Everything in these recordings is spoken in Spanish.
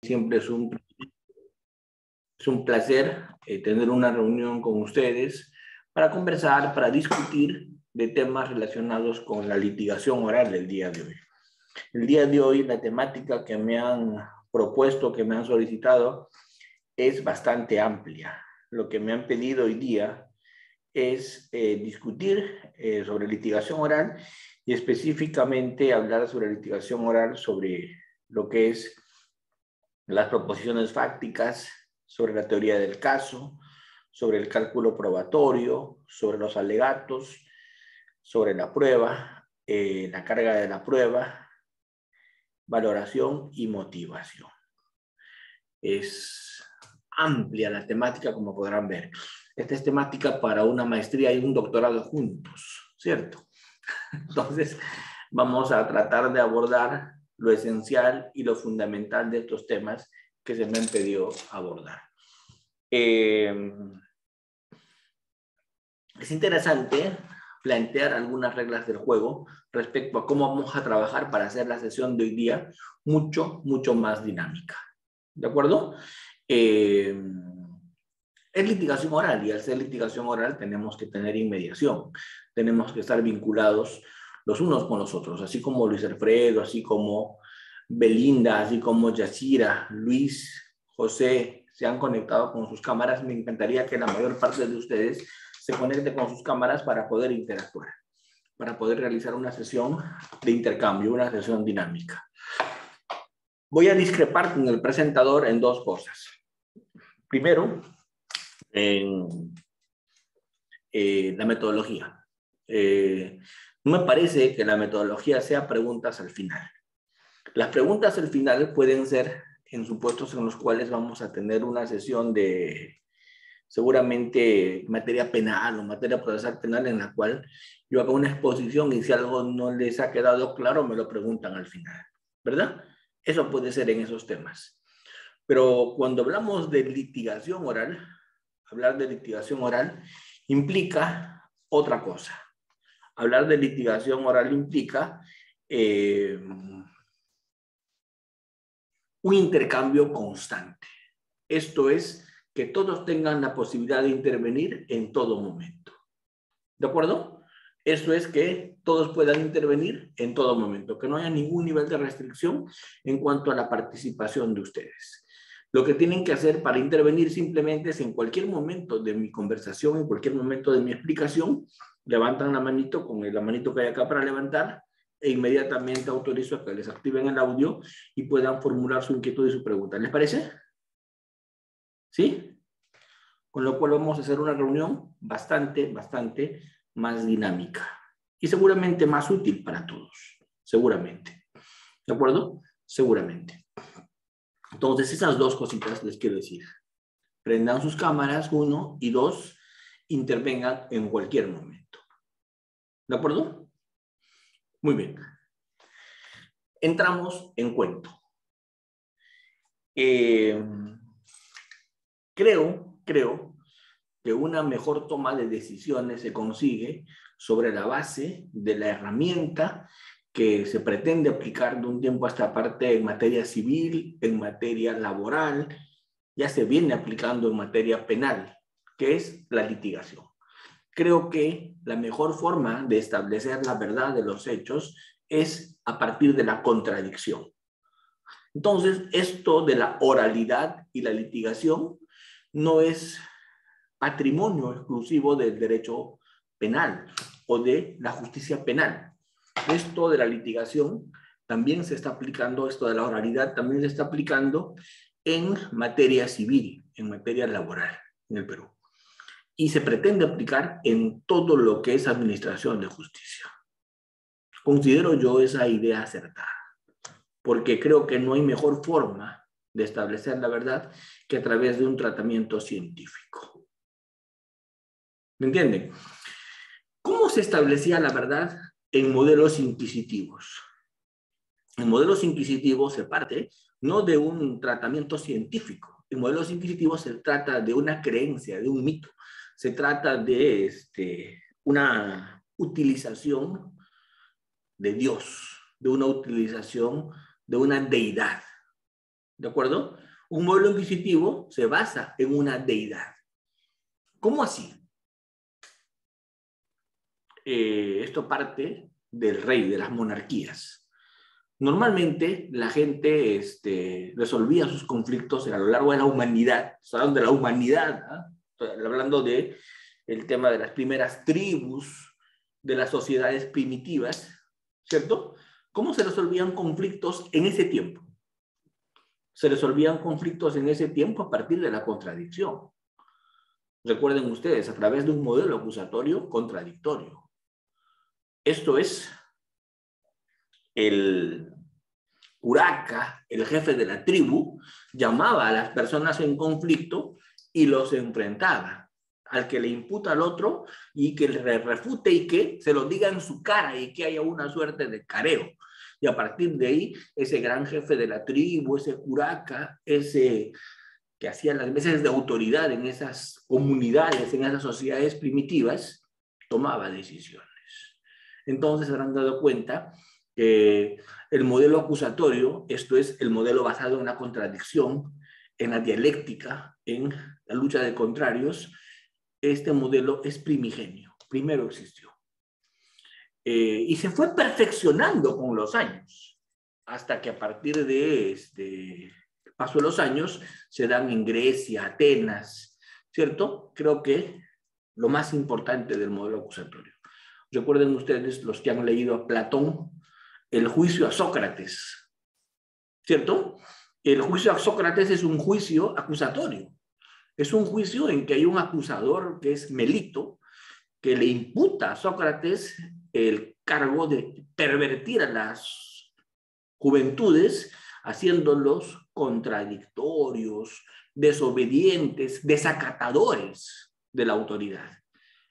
Siempre es un placer tener una reunión con ustedes para conversar, para discutir de temas relacionados con la litigación oral del día de hoy. El día de hoy la temática que me han propuesto, que me han solicitado, es bastante amplia. Lo que me han pedido hoy día es discutir sobre litigación oral y específicamente hablar sobre litigación oral, sobre lo que es las proposiciones fácticas, sobre la teoría del caso, sobre el cálculo probatorio, sobre los alegatos, sobre la prueba, la carga de la prueba, valoración y motivación. Es amplia la temática, como podrán ver. Esta es temática para una maestría y un doctorado juntos, ¿cierto? Entonces, vamos a tratar de abordar lo esencial y lo fundamental de estos temas que se me han pedido abordar. Es interesante plantear algunas reglas del juego respecto a cómo vamos a trabajar para hacer la sesión de hoy día mucho más dinámica. ¿De acuerdo? Es litigación oral y al ser litigación oral tenemos que tener inmediación, tenemos que estar vinculados los unos con los otros, así como Luis Alfredo, así como Belinda, así como Yacira, Luis, José, se han conectado con sus cámaras. Me encantaría que la mayor parte de ustedes se conecte con sus cámaras para poder interactuar, para poder realizar una sesión de intercambio, una sesión dinámica. Voy a discrepar con el presentador en dos cosas. Primero, en la metodología. No me parece que la metodología sea preguntas al final. Las preguntas al final pueden ser en supuestos en los cuales vamos a tener una sesión de seguramente materia penal o materia procesal penal en la cual yo haga una exposición y si algo no les ha quedado claro me lo preguntan al final, ¿verdad? Eso puede ser en esos temas. Pero cuando hablamos de litigación oral, hablar de litigación oral implica otra cosa. Hablar de litigación oral implica un intercambio constante. Esto es, que todos tengan la posibilidad de intervenir en todo momento. ¿De acuerdo? Esto es que todos puedan intervenir en todo momento, que no haya ningún nivel de restricción en cuanto a la participación de ustedes. Lo que tienen que hacer para intervenir simplemente es en cualquier momento de mi conversación, en cualquier momento de mi explicación, levantan la manito con la manito que hay acá para levantar e inmediatamente autorizo a que les activen el audio y puedan formular su inquietud y su pregunta. ¿Les parece? ¿Sí? Con lo cual vamos a hacer una reunión bastante más dinámica y seguramente más útil para todos. Seguramente. ¿De acuerdo? Seguramente. Entonces, esas dos cositas les quiero decir. Prendan sus cámaras, 1, y 2, intervengan en cualquier momento. ¿De acuerdo? Muy bien. Entramos en cuento. Creo que una mejor toma de decisiones se consigue sobre la base de la herramienta que se pretende aplicar de un tiempo a esta parte en materia civil, en materia laboral, ya se viene aplicando en materia penal, que es la litigación. Creo que la mejor forma de establecer la verdad de los hechos es a partir de la contradicción. Entonces, esto de la oralidad y la litigación no es patrimonio exclusivo del derecho penal o de la justicia penal. Esto de la litigación también se está aplicando, esto de la oralidad también se está aplicando en materia civil, en materia laboral en el Perú. Y se pretende aplicar en todo lo que es administración de justicia. Considero yo esa idea acertada, porque creo que no hay mejor forma de establecer la verdad que a través de un tratamiento científico. ¿Me entienden? ¿Cómo se establecía la verdad en modelos inquisitivos? En modelos inquisitivos se parte no de un tratamiento científico. En modelos inquisitivos se trata de una creencia, de un mito. Se trata de una utilización de Dios, de una utilización de una deidad. ¿De acuerdo? Un modelo inquisitivo se basa en una deidad. ¿Cómo así? Esto parte del rey, de las monarquías. Normalmente la gente resolvía sus conflictos a lo largo de la humanidad. Estoy hablando de la humanidad, ¿eh? Estoy hablando del tema de las primeras tribus, de las sociedades primitivas, ¿cierto? ¿Cómo se resolvían conflictos en ese tiempo? Se resolvían conflictos en ese tiempo a partir de la contradicción. Recuerden ustedes, a través de un modelo acusatorio contradictorio. Esto es el curaca, el jefe de la tribu, llamaba a las personas en conflicto y los enfrentaba. Al que le imputa al otro y que le refute y que se lo diga en su cara y que haya una suerte de careo. Y a partir de ahí, ese gran jefe de la tribu, ese curaca, ese que hacía las veces de autoridad en esas comunidades, en esas sociedades primitivas, tomaba decisiones. Entonces se habrán dado cuenta que el modelo acusatorio, esto es el modelo basado en la contradicción, en la dialéctica, en la lucha de contrarios, este modelo es primigenio, primero existió. Y se fue perfeccionando con los años, hasta que a partir de paso de los años se dan en Grecia, Atenas, ¿cierto? Creo que lo más importante del modelo acusatorio. Recuerden ustedes, los que han leído a Platón, el juicio a Sócrates, ¿cierto? El juicio a Sócrates es un juicio acusatorio. Es un juicio en que hay un acusador que es Melito, que le imputa a Sócrates el cargo de pervertir a las juventudes, haciéndolos contradictorios, desobedientes, desacatadores de la autoridad.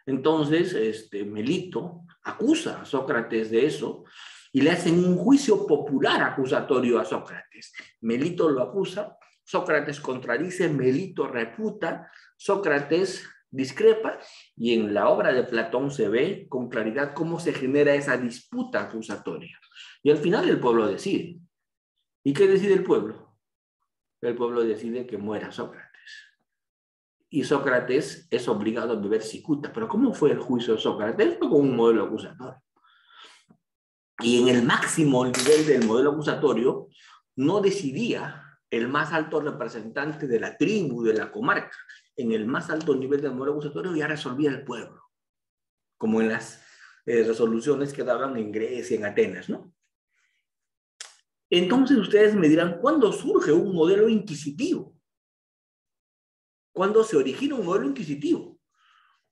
Entonces, Melito acusa a Sócrates de eso y le hacen un juicio popular acusatorio a Sócrates. Melito lo acusa, Sócrates contradice, Melito refuta, Sócrates discrepa, y en la obra de Platón se ve con claridad cómo se genera esa disputa acusatoria. Y al final el pueblo decide. ¿Y qué decide el pueblo? El pueblo decide que muera Sócrates. Y Sócrates es obligado a beber cicuta. Pero ¿cómo fue el juicio de Sócrates? Fue con un modelo acusatorio. Y en el máximo nivel del modelo acusatorio no decidía el más alto representante de la tribu, de la comarca. En el más alto nivel del modelo acusatorio ya resolvía el pueblo, como en las resoluciones que daban en Grecia, en Atenas, ¿no? Entonces ustedes me dirán, ¿cuándo surge un modelo inquisitivo? ¿Cuándo se origina un modelo inquisitivo?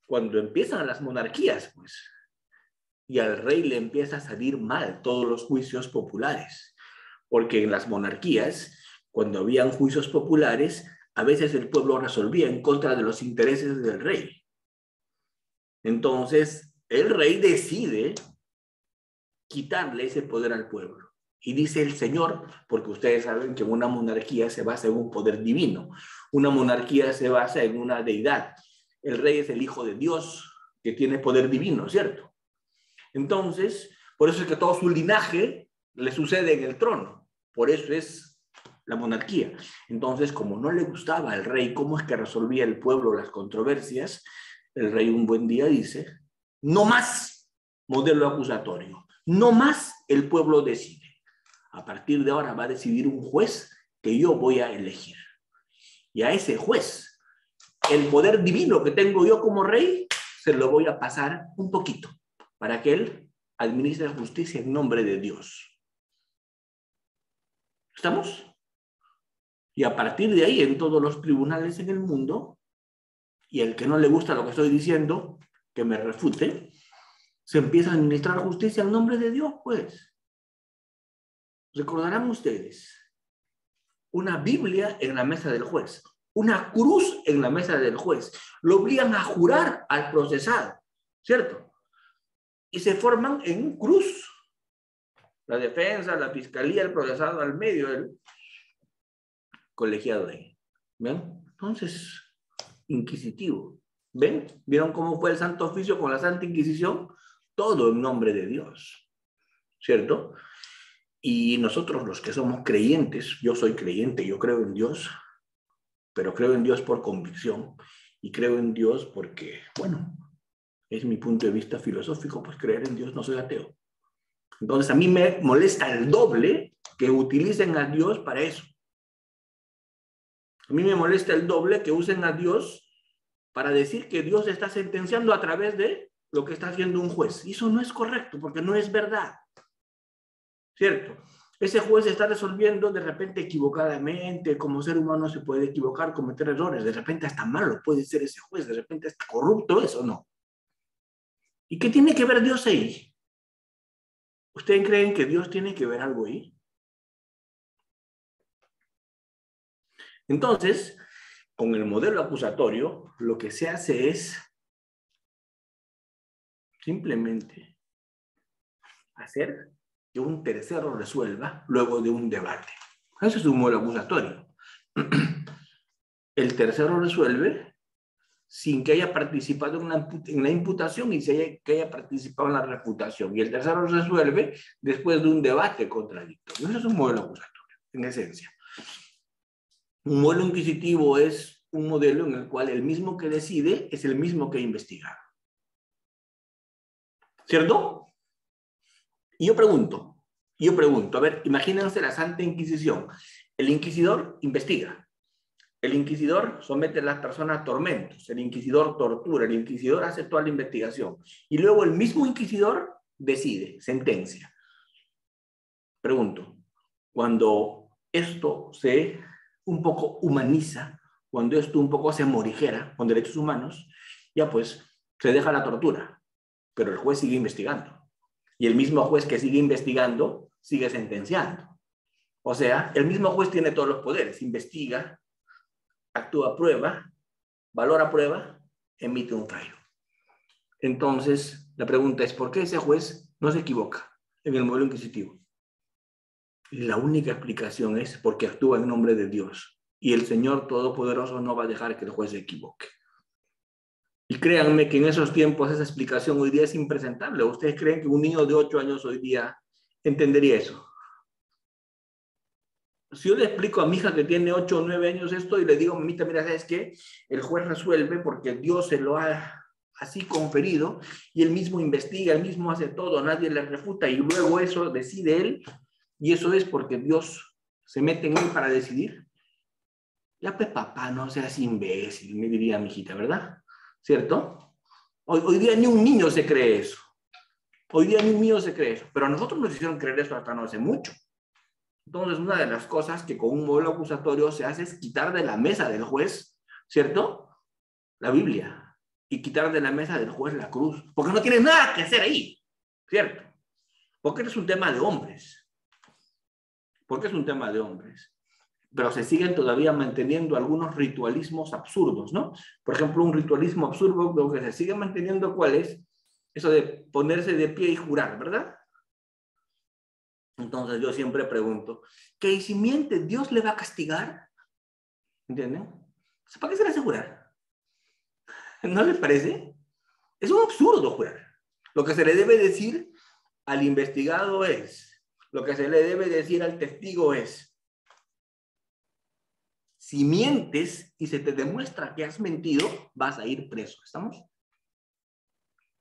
Cuando empiezan las monarquías, pues. Y al rey le empieza a salir mal todos los juicios populares. Porque en las monarquías, cuando habían juicios populares, a veces el pueblo resolvía en contra de los intereses del rey. Entonces, el rey decide quitarle ese poder al pueblo. Y dice el Señor, porque ustedes saben que una monarquía se basa en un poder divino. Una monarquía se basa en una deidad. El rey es el hijo de Dios que tiene poder divino, ¿cierto? Entonces, por eso es que todo su linaje le sucede en el trono. Por eso es la monarquía. Entonces, como no le gustaba al rey cómo es que resolvía el pueblo las controversias, el rey un buen día dice, no más modelo acusatorio, no más el pueblo decide. A partir de ahora va a decidir un juez que yo voy a elegir. Y a ese juez, el poder divino que tengo yo como rey, se lo voy a pasar un poquito para que él administre justicia en nombre de Dios. ¿Estamos? Y a partir de ahí, en todos los tribunales en el mundo, y el que no le gusta lo que estoy diciendo, que me refute, se empieza a administrar justicia en nombre de Dios, pues. Recordarán ustedes, una Biblia en la mesa del juez, una cruz en la mesa del juez. Lo obligan a jurar al procesado, ¿cierto? Y se forman en cruz. La defensa, la fiscalía, el procesado al medio, el colegiado ahí. ¿Ven? Entonces, inquisitivo. ¿Ven? ¿Vieron cómo fue el Santo Oficio con la Santa Inquisición? Todo en nombre de Dios, ¿cierto? Y nosotros los que somos creyentes, yo soy creyente, yo creo en Dios, pero creo en Dios por convicción y creo en Dios porque, bueno, es mi punto de vista filosófico, pues creer en Dios, no soy ateo. Entonces a mí me molesta el doble que utilicen a Dios para eso. A mí me molesta el doble que usen a Dios para decir que Dios está sentenciando a través de lo que está haciendo un juez. Y eso no es correcto, porque no es verdad. ¿Cierto? Ese juez está resolviendo de repente equivocadamente, como ser humano se puede equivocar, cometer errores, de repente hasta malo puede ser ese juez, de repente hasta corrupto, eso no. ¿Y qué tiene que ver Dios ahí? ¿Ustedes creen que Dios tiene que ver algo ahí? Entonces, con el modelo acusatorio, lo que se hace es simplemente hacer que un tercero resuelva luego de un debate. Ese es un modelo acusatorio. El tercero resuelve sin que haya participado en la imputación y que haya participado en la refutación. Y el tercero resuelve después de un debate contradictorio. Ese es un modelo acusatorio, en esencia. Un modelo inquisitivo es un modelo en el cual el mismo que decide es el mismo que investiga. ¿Cierto? Y yo pregunto, a ver, imagínense la Santa Inquisición. El inquisidor investiga. El inquisidor somete a las personas a tormentos. El inquisidor tortura. El inquisidor hace toda la investigación. Y luego el mismo inquisidor decide, sentencia. Pregunto, cuando esto se un poco humaniza, cuando esto un poco se morigera con derechos humanos, ya pues se deja la tortura, pero el juez sigue investigando. Y el mismo juez que sigue investigando sigue sentenciando. O sea, el mismo juez tiene todos los poderes, investiga, actúa prueba, valora prueba, emite un fallo. Entonces, la pregunta es, ¿por qué ese juez no se equivoca en el modelo inquisitivo? Y la única explicación es porque actúa en nombre de Dios. Y el Señor Todopoderoso no va a dejar que el juez se equivoque. Y créanme que en esos tiempos esa explicación hoy día es impresentable. ¿Ustedes creen que un niño de 8 años hoy día entendería eso? Si yo le explico a mi hija que tiene 8 o 9 años esto y le digo, mamita, mira, ¿sabes qué? El juez resuelve porque Dios se lo ha así conferido y él mismo investiga, él mismo hace todo, nadie le refuta y luego eso decide él y eso es porque Dios se mete en él para decidir. Ya pues papá, no seas imbécil, me diría mi hijita, ¿verdad? ¿Cierto? Hoy día ni un niño se cree eso. Hoy día ni un niño se cree eso. Pero a nosotros nos hicieron creer eso hasta no hace mucho. Entonces, una de las cosas que con un modelo acusatorio se hace es quitar de la mesa del juez, ¿cierto? La Biblia. Y quitar de la mesa del juez la cruz. Porque no tiene nada que hacer ahí, ¿cierto? Porque es un tema de hombres. Porque es un tema de hombres. Pero se siguen todavía manteniendo algunos ritualismos absurdos, ¿no? Por ejemplo, un ritualismo absurdo, lo que se sigue manteniendo, ¿cuál es? Eso de ponerse de pie y jurar, ¿verdad? Entonces yo siempre pregunto, ¿que si miente Dios le va a castigar? ¿Entienden? ¿Para qué se le hace jurar? ¿No les parece? Es un absurdo jurar. Lo que se le debe decir al investigado es, lo que se le debe decir al testigo es, si mientes y se te demuestra que has mentido, vas a ir preso. ¿Estamos?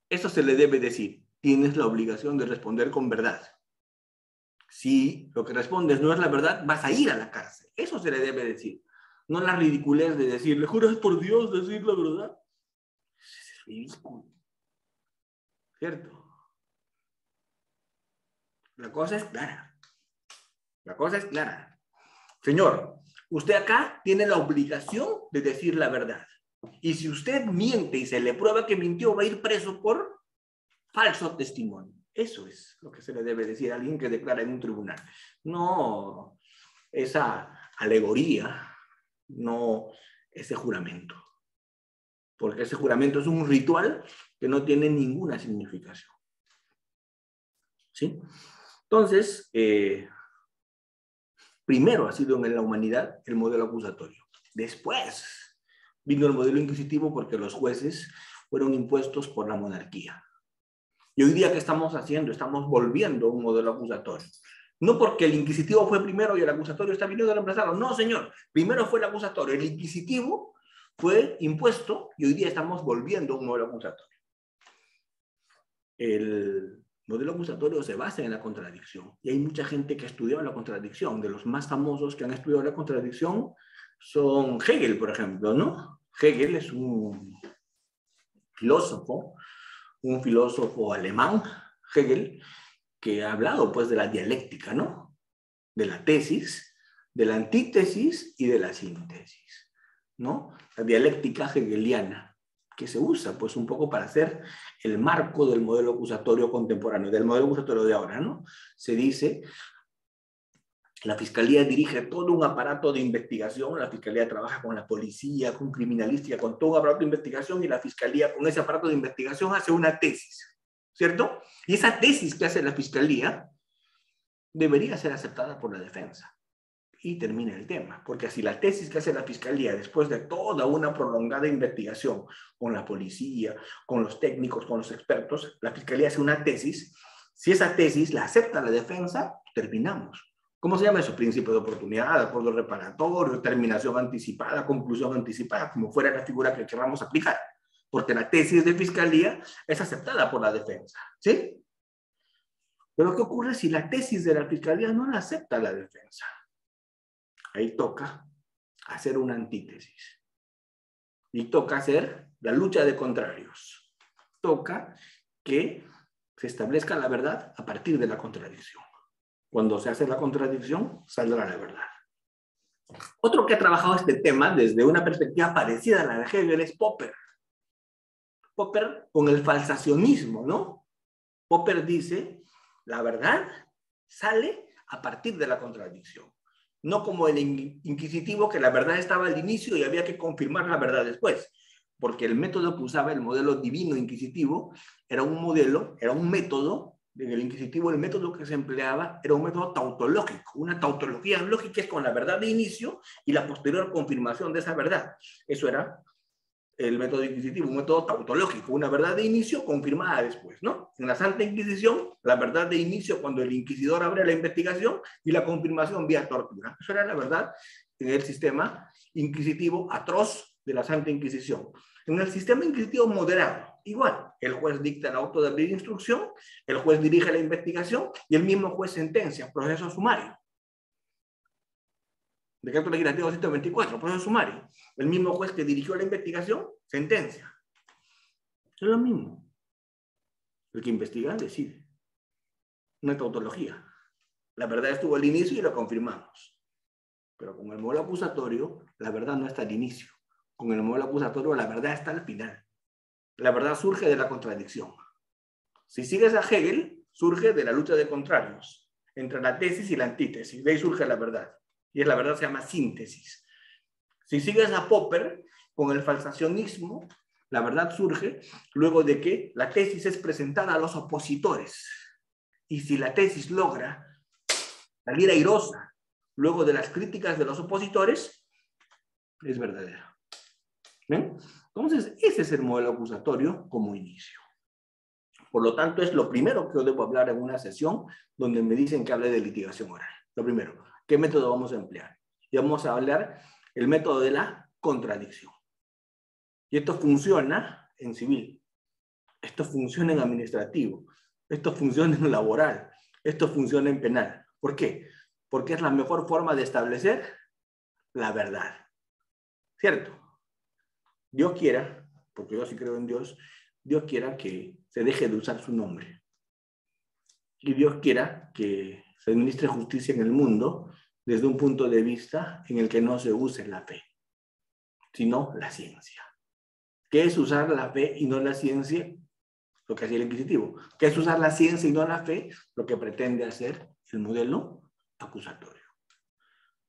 Eso se le debe decir. Tienes la obligación de responder con verdad. Si lo que respondes no es la verdad, vas a ir a la cárcel. Eso se le debe decir. No la ridiculez de decir, ¿le juras por Dios decir la verdad? Es ridículo. ¿Cierto? La cosa es clara. La cosa es clara. Señor, usted acá tiene la obligación de decir la verdad. Y si usted miente y se le prueba que mintió, va a ir preso por falso testimonio. Eso es lo que se le debe decir a alguien que declara en un tribunal. No esa alegoría, no ese juramento. Porque ese juramento es un ritual que no tiene ninguna significación. ¿Sí? Entonces, primero ha sido en la humanidad el modelo acusatorio. Después vino el modelo inquisitivo porque los jueces fueron impuestos por la monarquía. Y hoy día, ¿qué estamos haciendo? Estamos volviendo a un modelo acusatorio. No porque el inquisitivo fue primero y el acusatorio está viniendo a reemplazarlo. No, señor. Primero fue el acusatorio. El inquisitivo fue impuesto y hoy día estamos volviendo a un modelo acusatorio. El modelo acusatorio se basa en la contradicción. Y hay mucha gente que ha estudiado la contradicción. De los más famosos que han estudiado la contradicción son Hegel, por ejemplo, ¿no? Hegel es un filósofo alemán, Hegel, que ha hablado pues de la dialéctica, ¿no? De la tesis, de la antítesis y de la síntesis, ¿no? La dialéctica hegeliana, que se usa pues un poco para hacer el marco del modelo acusatorio contemporáneo, del modelo acusatorio de ahora, ¿no? Se dice, la Fiscalía dirige todo un aparato de investigación, la Fiscalía trabaja con la policía, con criminalística, con todo un aparato de investigación y la Fiscalía con ese aparato de investigación hace una tesis, ¿cierto? Y esa tesis que hace la Fiscalía debería ser aceptada por la defensa. Y termina el tema, porque así la tesis que hace la Fiscalía después de toda una prolongada investigación con la policía, con los técnicos, con los expertos, la Fiscalía hace una tesis, si esa tesis la acepta la defensa, terminamos. ¿Cómo se llama eso? Principio de oportunidad, acuerdo reparatorio, terminación anticipada, conclusión anticipada, como fuera la figura que queramos aplicar, porque la tesis de Fiscalía es aceptada por la defensa, ¿sí? Pero ¿qué ocurre si la tesis de la Fiscalía no la acepta la defensa? Ahí toca hacer una antítesis. Y toca hacer la lucha de contrarios. Toca que se establezca la verdad a partir de la contradicción. Cuando se hace la contradicción, saldrá la verdad. Otro que ha trabajado este tema desde una perspectiva parecida a la de Hegel es Popper. Popper con el falsacionismo, ¿no? Popper dice, la verdad sale a partir de la contradicción. No como el inquisitivo, que la verdad estaba al inicio y había que confirmar la verdad después. Porque el método que usaba el modelo divino inquisitivo era un método, en el inquisitivo el método que se empleaba era un método tautológico. Una tautología lógica es con la verdad de inicio y la posterior confirmación de esa verdad. Eso era el método inquisitivo, un método tautológico, una verdad de inicio confirmada después, ¿no? En la Santa Inquisición, la verdad de inicio cuando el inquisidor abre la investigación y la confirmación vía tortura. Eso era la verdad en el sistema inquisitivo atroz de la Santa Inquisición. En el sistema inquisitivo moderado, igual, el juez dicta el auto de abrir instrucción, el juez dirige la investigación y el mismo juez sentencia, proceso sumario. Decreto legislativo 124, proceso sumario. El mismo juez que dirigió la investigación, sentencia. Es lo mismo. El que investiga decide. Una tautología. La verdad estuvo al inicio y lo confirmamos. Pero con el modelo acusatorio, la verdad no está al inicio. Con el modelo acusatorio, la verdad está al final. La verdad surge de la contradicción. Si sigues a Hegel, surge de la lucha de contrarios entre la tesis y la antítesis. De ahí surge la verdad. Y la verdad se llama síntesis. Si sigues a Popper, con el falsacionismo, la verdad surge luego de que la tesis es presentada a los opositores. Y si la tesis logra salir airosa luego de las críticas de los opositores, es verdadera. ¿Ven? Entonces, ese es el modelo acusatorio como inicio. Por lo tanto, es lo primero que yo debo hablar en una sesión donde me dicen que hable de litigación oral. Lo primero, ¿qué método vamos a emplear? Y vamos a hablar el método de la contradicción. Y esto funciona en civil, esto funciona en administrativo, esto funciona en laboral, esto funciona en penal. ¿Por qué? Porque es la mejor forma de establecer la verdad. ¿Cierto? Dios quiera, porque yo sí creo en Dios, Dios quiera que se deje de usar su nombre. Y Dios quiera que se administre justicia en el mundo desde un punto de vista en el que no se use la fe, sino la ciencia. ¿Qué es usar la fe y no la ciencia? Lo que hacía el inquisitivo. ¿Qué es usar la ciencia y no la fe? Lo que pretende hacer el modelo acusatorio.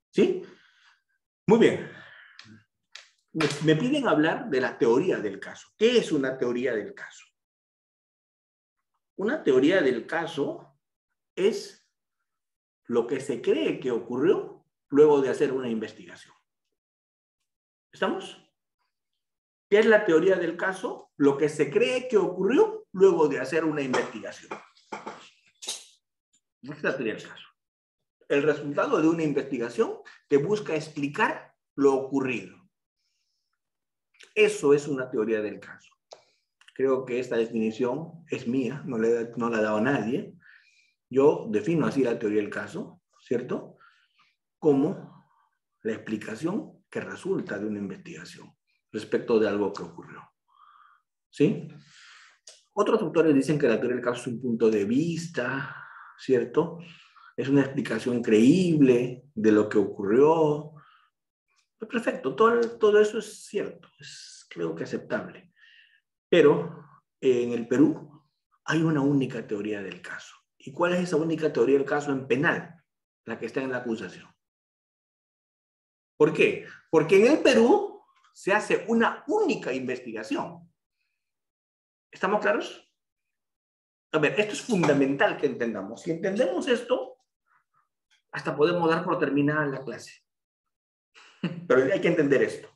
¿Sí? Muy bien. Me piden hablar de la teoría del caso. ¿Qué es una teoría del caso? Una teoría del caso es lo que se cree que ocurrió luego de hacer una investigación. ¿Estamos? ¿Qué es la teoría del caso? Lo que se cree que ocurrió luego de hacer una investigación. ¿Qué es la teoría del caso? el resultado de una investigación que busca explicar lo ocurrido. Eso es una teoría del caso. Creo que esta definición es mía, no la ha dado nadie. Yo defino así la teoría del caso, ¿cierto? Como la explicación que resulta de una investigación respecto de algo que ocurrió. ¿Sí? Otros autores dicen que la teoría del caso es un punto de vista, ¿cierto? Es una explicación creíble de lo que ocurrió. Perfecto, todo eso es cierto, es creo que aceptable. Pero en el Perú hay una única teoría del caso. ¿Y cuál es esa única teoría del caso en penal? La que está en la acusación. ¿Por qué? Porque en el Perú se hace una única investigación. ¿Estamos claros? A ver, esto es fundamental que entendamos. Si entendemos esto, hasta podemos dar por terminada la clase. Pero hay que entender esto.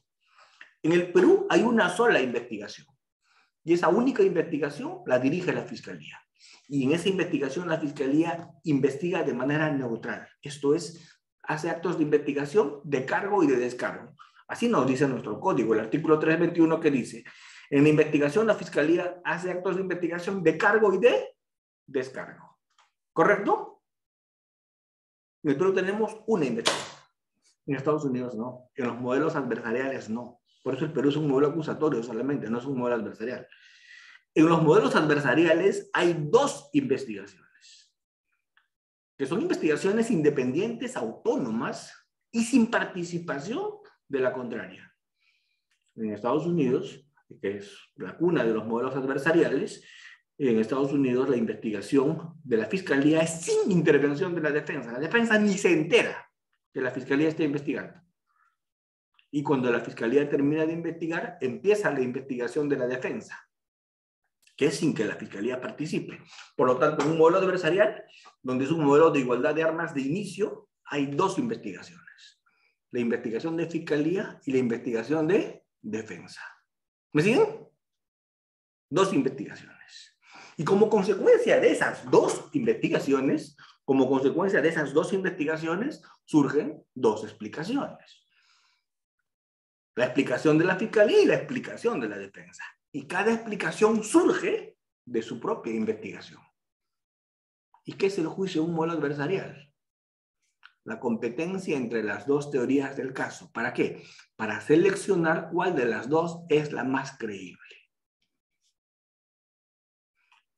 En el Perú hay una sola investigación. Y esa única investigación la dirige la Fiscalía. Y en esa investigación la Fiscalía investiga de manera neutral. Esto es, hace actos de investigación de cargo y de descargo. Así nos dice nuestro código, el artículo 321 que dice, en la investigación la Fiscalía hace actos de investigación de cargo y de descargo. ¿Correcto? En el Perú tenemos una investigación. En Estados Unidos no. En los modelos adversariales no. Por eso el Perú es un modelo acusatorio solamente, no es un modelo adversarial. En los modelos adversariales hay dos investigaciones, que son investigaciones independientes, autónomas y sin participación de la contraria. En Estados Unidos, que es la cuna de los modelos adversariales, en Estados Unidos la investigación de la Fiscalía es sin intervención de la defensa. La defensa ni se entera que la Fiscalía está investigando. Y cuando la Fiscalía termina de investigar, empieza la investigación de la defensa, que es sin que la Fiscalía participe. Por lo tanto, en un modelo adversarial, donde es un modelo de igualdad de armas de inicio, hay dos investigaciones. La investigación de Fiscalía y la investigación de defensa. ¿Me siguen? Dos investigaciones. Y como consecuencia de esas dos investigaciones, surgen dos explicaciones. La explicación de la Fiscalía y la explicación de la defensa. Y cada explicación surge de su propia investigación. ¿Y qué es el juicio de un modelo adversarial? La competencia entre las dos teorías del caso. ¿Para qué? Para seleccionar cuál de las dos es la más creíble.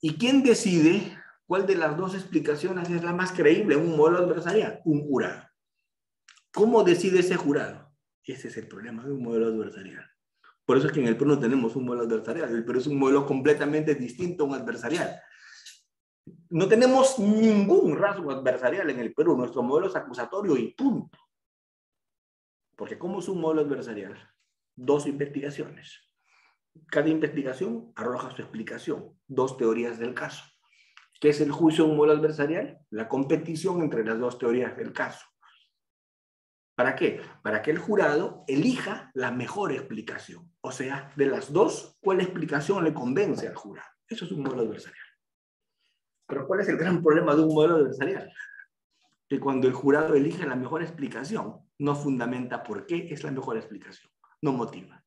¿Y quién decide cuál de las dos explicaciones es la más creíble en un modelo adversarial? Un jurado. ¿Cómo decide ese jurado? Ese es el problema de un modelo adversarial. Por eso es que en el Perú no tenemos un modelo adversarial. El Perú es un modelo completamente distinto a un adversarial. No tenemos ningún rasgo adversarial en el Perú. Nuestro modelo es acusatorio y punto. Porque ¿cómo es un modelo adversarial? Dos investigaciones. Cada investigación arroja su explicación. Dos teorías del caso. ¿Qué es el juicio de un modelo adversarial? La competición entre las dos teorías del caso. ¿Para qué? Para que el jurado elija la mejor explicación. O sea, de las dos, ¿cuál explicación le convence al jurado? Eso es un modelo adversarial. Pero ¿cuál es el gran problema de un modelo adversarial? Que cuando el jurado elige la mejor explicación, no fundamenta por qué es la mejor explicación. No motiva.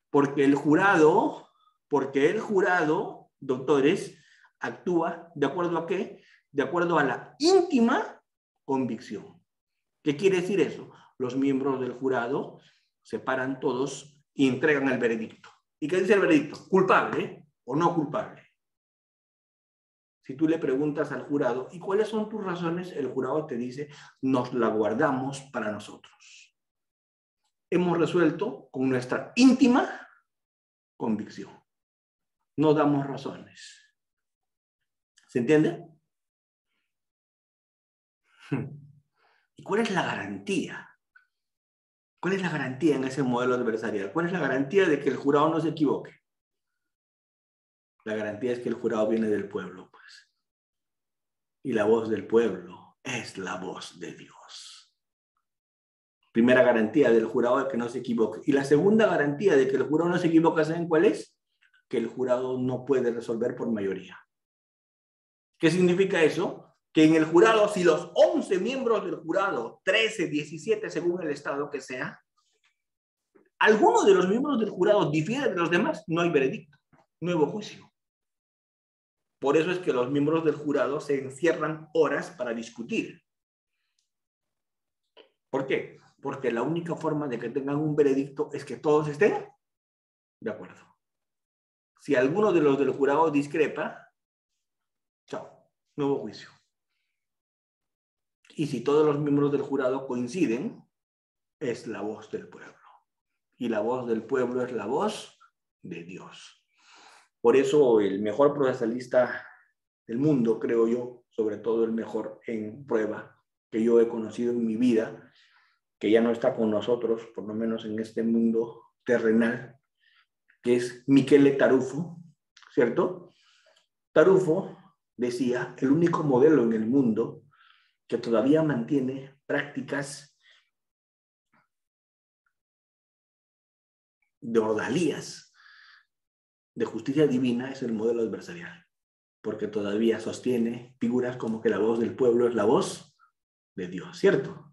Porque el jurado, doctores, actúa ¿de acuerdo a qué? De acuerdo a la íntima convicción. ¿Qué quiere decir eso? Los miembros del jurado se paran todos y entregan el veredicto. ¿Y qué dice el veredicto? ¿Culpable o no culpable? Si tú le preguntas al jurado, ¿y cuáles son tus razones? El jurado te dice, nos la guardamos para nosotros. Hemos resuelto con nuestra íntima convicción. No damos razones. ¿Se entiende? ¿Y cuál es la garantía? ¿Cuál es la garantía en ese modelo adversarial? ¿Cuál es la garantía de que el jurado no se equivoque? La garantía es que el jurado viene del pueblo, pues. Y la voz del pueblo es la voz de Dios. Primera garantía del jurado de que no se equivoque. Y la segunda garantía de que el jurado no se equivoque, ¿saben cuál es? Que el jurado no puede resolver por mayoría. ¿Qué significa eso? que en el jurado, si los 11 miembros del jurado, 13, 17, según el estado que sea, alguno de los miembros del jurado difiere de los demás, no hay veredicto, no hubo juicio. Por eso es que los miembros del jurado se encierran horas para discutir. ¿Por qué? Porque la única forma de que tengan un veredicto es que todos estén de acuerdo. Si alguno de los del jurado discrepa, chao, no hubo juicio. Y si todos los miembros del jurado coinciden, es la voz del pueblo. Y la voz del pueblo es la voz de Dios. Por eso el mejor procesalista del mundo, creo yo, sobre todo el mejor en prueba que yo he conocido en mi vida, que ya no está con nosotros, por lo menos en este mundo terrenal, que es Michele Tarufo, ¿cierto? Tarufo decía, el único modelo en el mundo que todavía mantiene prácticas de ordalías de justicia divina es el modelo adversarial, porque todavía sostiene figuras como que la voz del pueblo es la voz de Dios, ¿cierto?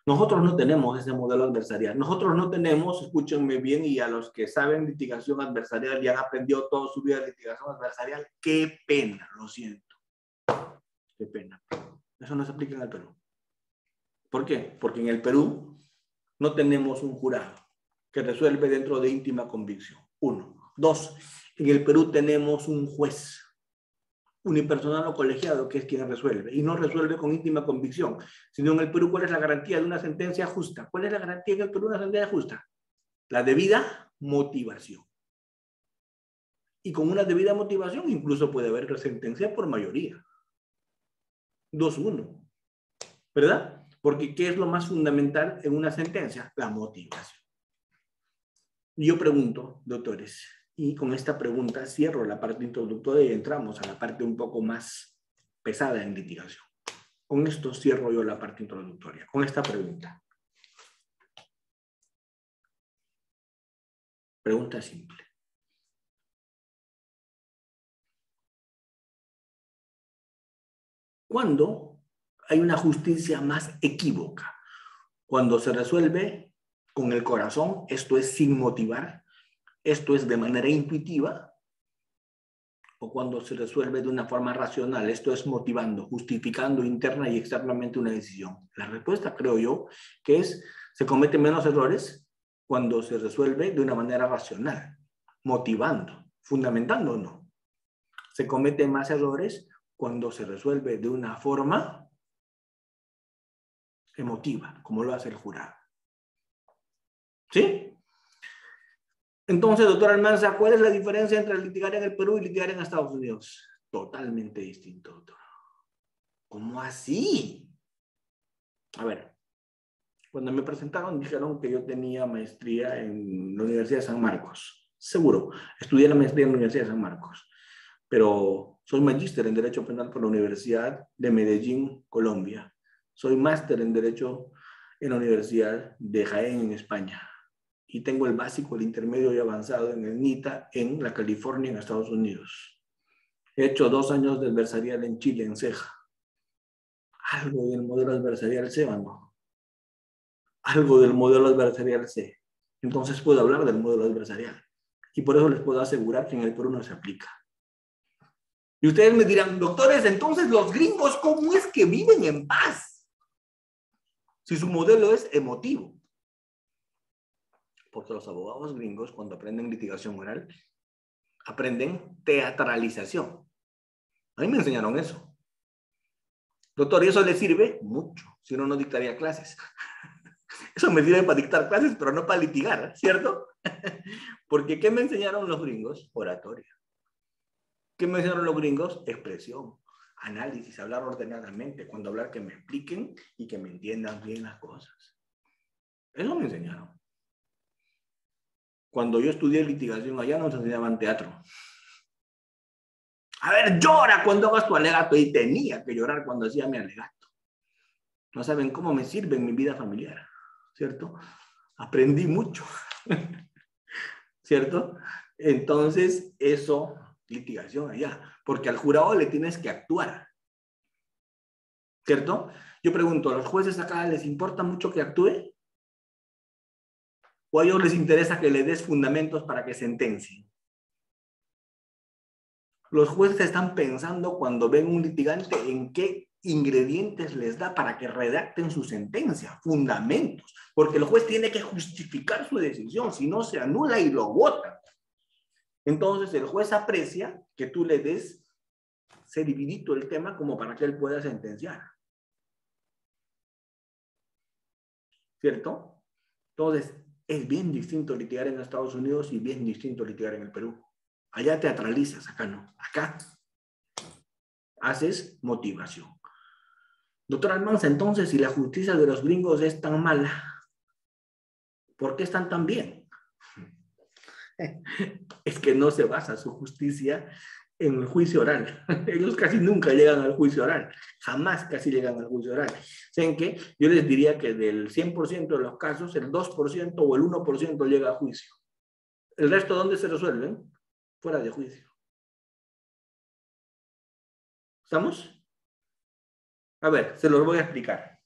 Nosotros no tenemos ese modelo adversarial. Nosotros no tenemos, escúchenme bien, y a los que saben litigación adversarial y han aprendido toda su vida de litigación adversarial, qué pena, lo siento. Qué pena. Eso no se aplica en el Perú. ¿Por qué? Porque en el Perú no tenemos un jurado que resuelve dentro de íntima convicción. 1. 2. En el Perú tenemos un juez unipersonal o colegiado que es quien resuelve, y no resuelve con íntima convicción, sino en el Perú, ¿cuál es la garantía de una sentencia justa? ¿Cuál es la garantía en el Perú de una sentencia justa? La debida motivación. Y con una debida motivación incluso puede haber sentencia por mayoría. 2-1. ¿Verdad? Porque ¿qué es lo más fundamental en una sentencia? La motivación. Y yo pregunto, doctores, y con esta pregunta cierro la parte introductoria y entramos a la parte un poco más pesada en litigación. Con esto cierro yo la parte introductoria, con esta pregunta. Pregunta simple. ¿Cuándo hay una justicia más equívoca? Cuando se resuelve con el corazón, esto es sin motivar, esto es de manera intuitiva, o cuando se resuelve de una forma racional, esto es motivando, justificando interna y externamente una decisión. La respuesta, creo yo, que es, se cometen menos errores cuando se resuelve de una manera racional, motivando, fundamentando o no. Se cometen más errores cuando se resuelve de una forma emotiva, como lo hace el jurado. ¿Sí? Entonces, doctor Almanza, ¿cuál es la diferencia entre litigar en el Perú y litigar en Estados Unidos? Totalmente distinto, doctor. ¿Cómo así? A ver, cuando me presentaron dijeron que yo tenía maestría en la Universidad de San Marcos. Seguro, estudié la maestría en la Universidad de San Marcos, pero soy magíster en Derecho Penal por la Universidad de Medellín, Colombia. Soy máster en Derecho en la Universidad de Jaén, en España. Y tengo el básico, el intermedio y avanzado en el NITA en la California, en Estados Unidos. He hecho 2 años de adversarial en Chile, en Ceja. Algo del modelo adversarial sé, ¿o no? Algo del modelo adversarial sé. Entonces puedo hablar del modelo adversarial. Y por eso les puedo asegurar que en el Perú no se aplica. Y ustedes me dirán, doctores, entonces los gringos, ¿cómo es que viven en paz? Si su modelo es emotivo. Porque los abogados gringos, cuando aprenden litigación oral, aprenden teatralización. A mí me enseñaron eso. Doctor, ¿y eso le sirve? Mucho. Si no, no dictaría clases. Eso me sirve para dictar clases, pero no para litigar, ¿cierto? Porque ¿qué me enseñaron los gringos? Oratoria. ¿Qué me enseñaron los gringos? Expresión, análisis, hablar ordenadamente. Cuando hablar, que me expliquen y que me entiendan bien las cosas. Eso me enseñaron. Cuando yo estudié litigación allá nos enseñaban teatro. A ver, llora cuando hagas tu alegato. Y tenía que llorar cuando hacía mi alegato. No saben cómo me sirve en mi vida familiar, ¿cierto? Aprendí mucho, ¿cierto? Entonces, eso, litigación allá. Porque al jurado le tienes que actuar. ¿cierto? Yo pregunto, ¿a los jueces acá les importa mucho que actúe? ¿O a ellos les interesa que le des fundamentos para que sentencien? Los jueces están pensando cuando ven un litigante en qué ingredientes les da para que redacten su sentencia, fundamentos, porque el juez tiene que justificar su decisión, si no se anula y lo vota. Entonces el juez aprecia que tú le des servidito el tema como para que él pueda sentenciar. ¿Cierto? Entonces, es bien distinto litigar en Estados Unidos y bien distinto litigar en el Perú. Allá teatralizas, acá no. Acá haces motivación. Doctor Almanza, entonces, si la justicia de los gringos es tan mala, ¿por qué están tan bien? Es que no se basa su justicia en el juicio oral. Ellos casi nunca llegan al juicio oral. Jamás casi llegan al juicio oral. ¿Saben qué? Yo les diría que del 100% de los casos, el 2% o el 1% llega a juicio. ¿El resto dónde se resuelven? Fuera de juicio. ¿Estamos? A ver, se los voy a explicar.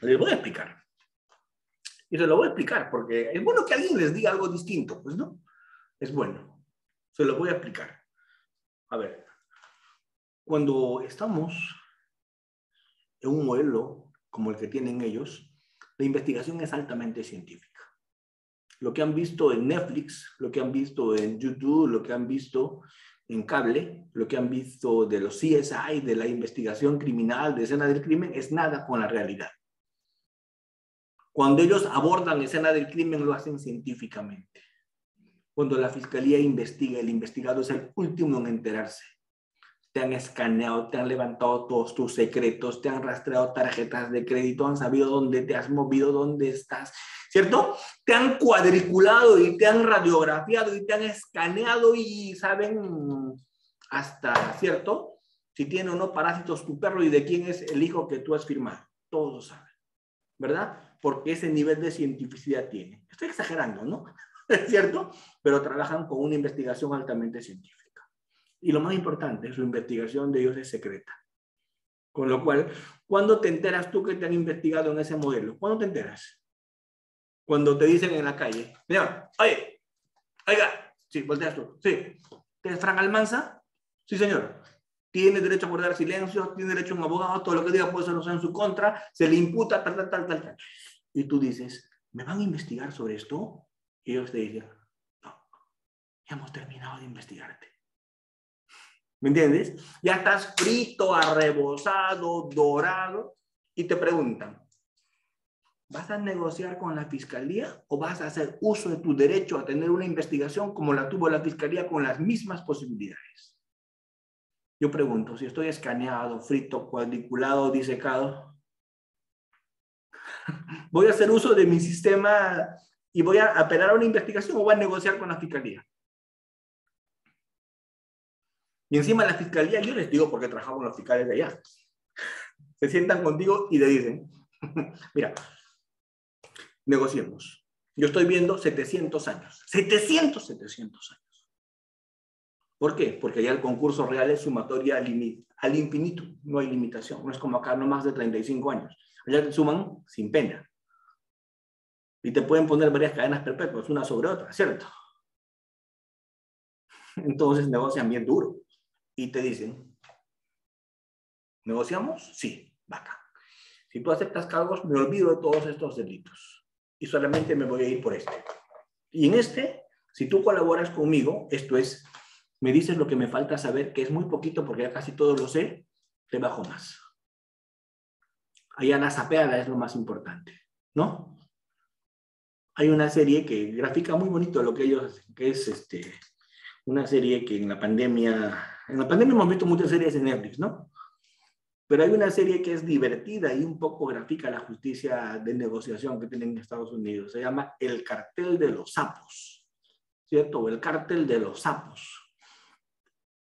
Les voy a explicar. Y se lo voy a explicar porque es bueno que alguien les diga algo distinto, pues, ¿no? Es bueno. Se lo voy a explicar. A ver, cuando estamos en un modelo como el que tienen ellos, la investigación es altamente científica. Lo que han visto en Netflix, lo que han visto en YouTube, lo que han visto en cable, lo que han visto de los CSI, de la investigación criminal, de escena del crimen, es nada con la realidad. Cuando ellos abordan escena del crimen, lo hacen científicamente. Cuando la fiscalía investiga, el investigado es el último en enterarse. Te han escaneado, te han levantado todos tus secretos, te han rastreado tarjetas de crédito, han sabido dónde te has movido, dónde estás, ¿cierto? Te han cuadriculado y te han radiografiado y te han escaneado y saben hasta, ¿cierto? Si tiene o no parásitos tu perro y de quién es el hijo que tú has firmado. Todos lo saben, ¿verdad? Porque ese nivel de cientificidad tiene. Estoy exagerando, ¿no? ¿Es cierto? Pero trabajan con una investigación altamente científica. Y lo más importante, su investigación de ellos es secreta. Con lo cual, ¿cuándo te enteras tú que te han investigado en ese modelo? ¿Cuándo te enteras? Cuando te dicen en la calle, mira, oye, oiga, sí, volteas tú, sí, ¿eres Frank Almanza? Sí, señor. Tiene derecho a guardar silencio, tiene derecho a un abogado, todo lo que diga puede ser usado en su contra, se le imputa, tal. Y tú dices, ¿me van a investigar sobre esto? Y ellos te dicen, no, ya hemos terminado de investigarte. ¿Me entiendes? Ya estás frito, arrebozado, dorado, y te preguntan, ¿vas a negociar con la fiscalía o vas a hacer uso de tu derecho a tener una investigación como la tuvo la fiscalía con las mismas posibilidades? Yo pregunto, si estoy escaneado, frito, cuadriculado, disecado, ¿voy a hacer uso de mi sistema y voy a apelar a una investigación o voy a negociar con la fiscalía? Y encima la fiscalía, yo les digo porque trabajamos con los fiscales de allá, se sientan contigo y te dicen, mira, negociemos. Yo estoy viendo 700 años. 700 años. ¿Por qué? Porque allá el concurso real es sumatoria al infinito. No hay limitación. No es como acá, no más de 35 años. Allá te suman sin pena. Y te pueden poner varias cadenas perpetuas, una sobre otra, ¿cierto? Entonces negocian bien duro. Y te dicen, ¿negociamos? Sí, vaca. Si tú aceptas cargos, me olvido de todos estos delitos. Y solamente me voy a ir por este. Y en este, si tú colaboras conmigo, esto es, me dices lo que me falta saber, que es muy poquito porque ya casi todo lo sé, te bajo más. Allá la sapeada es lo más importante, ¿no? Hay una serie que grafica muy bonito lo que ellos hacen, que es una serie que en la pandemia hemos visto muchas series en Netflix, ¿no? Pero hay una serie que es divertida y un poco grafica la justicia de negociación que tienen en Estados Unidos. Se llama El Cartel de los Sapos, ¿cierto? O El Cártel de los Sapos.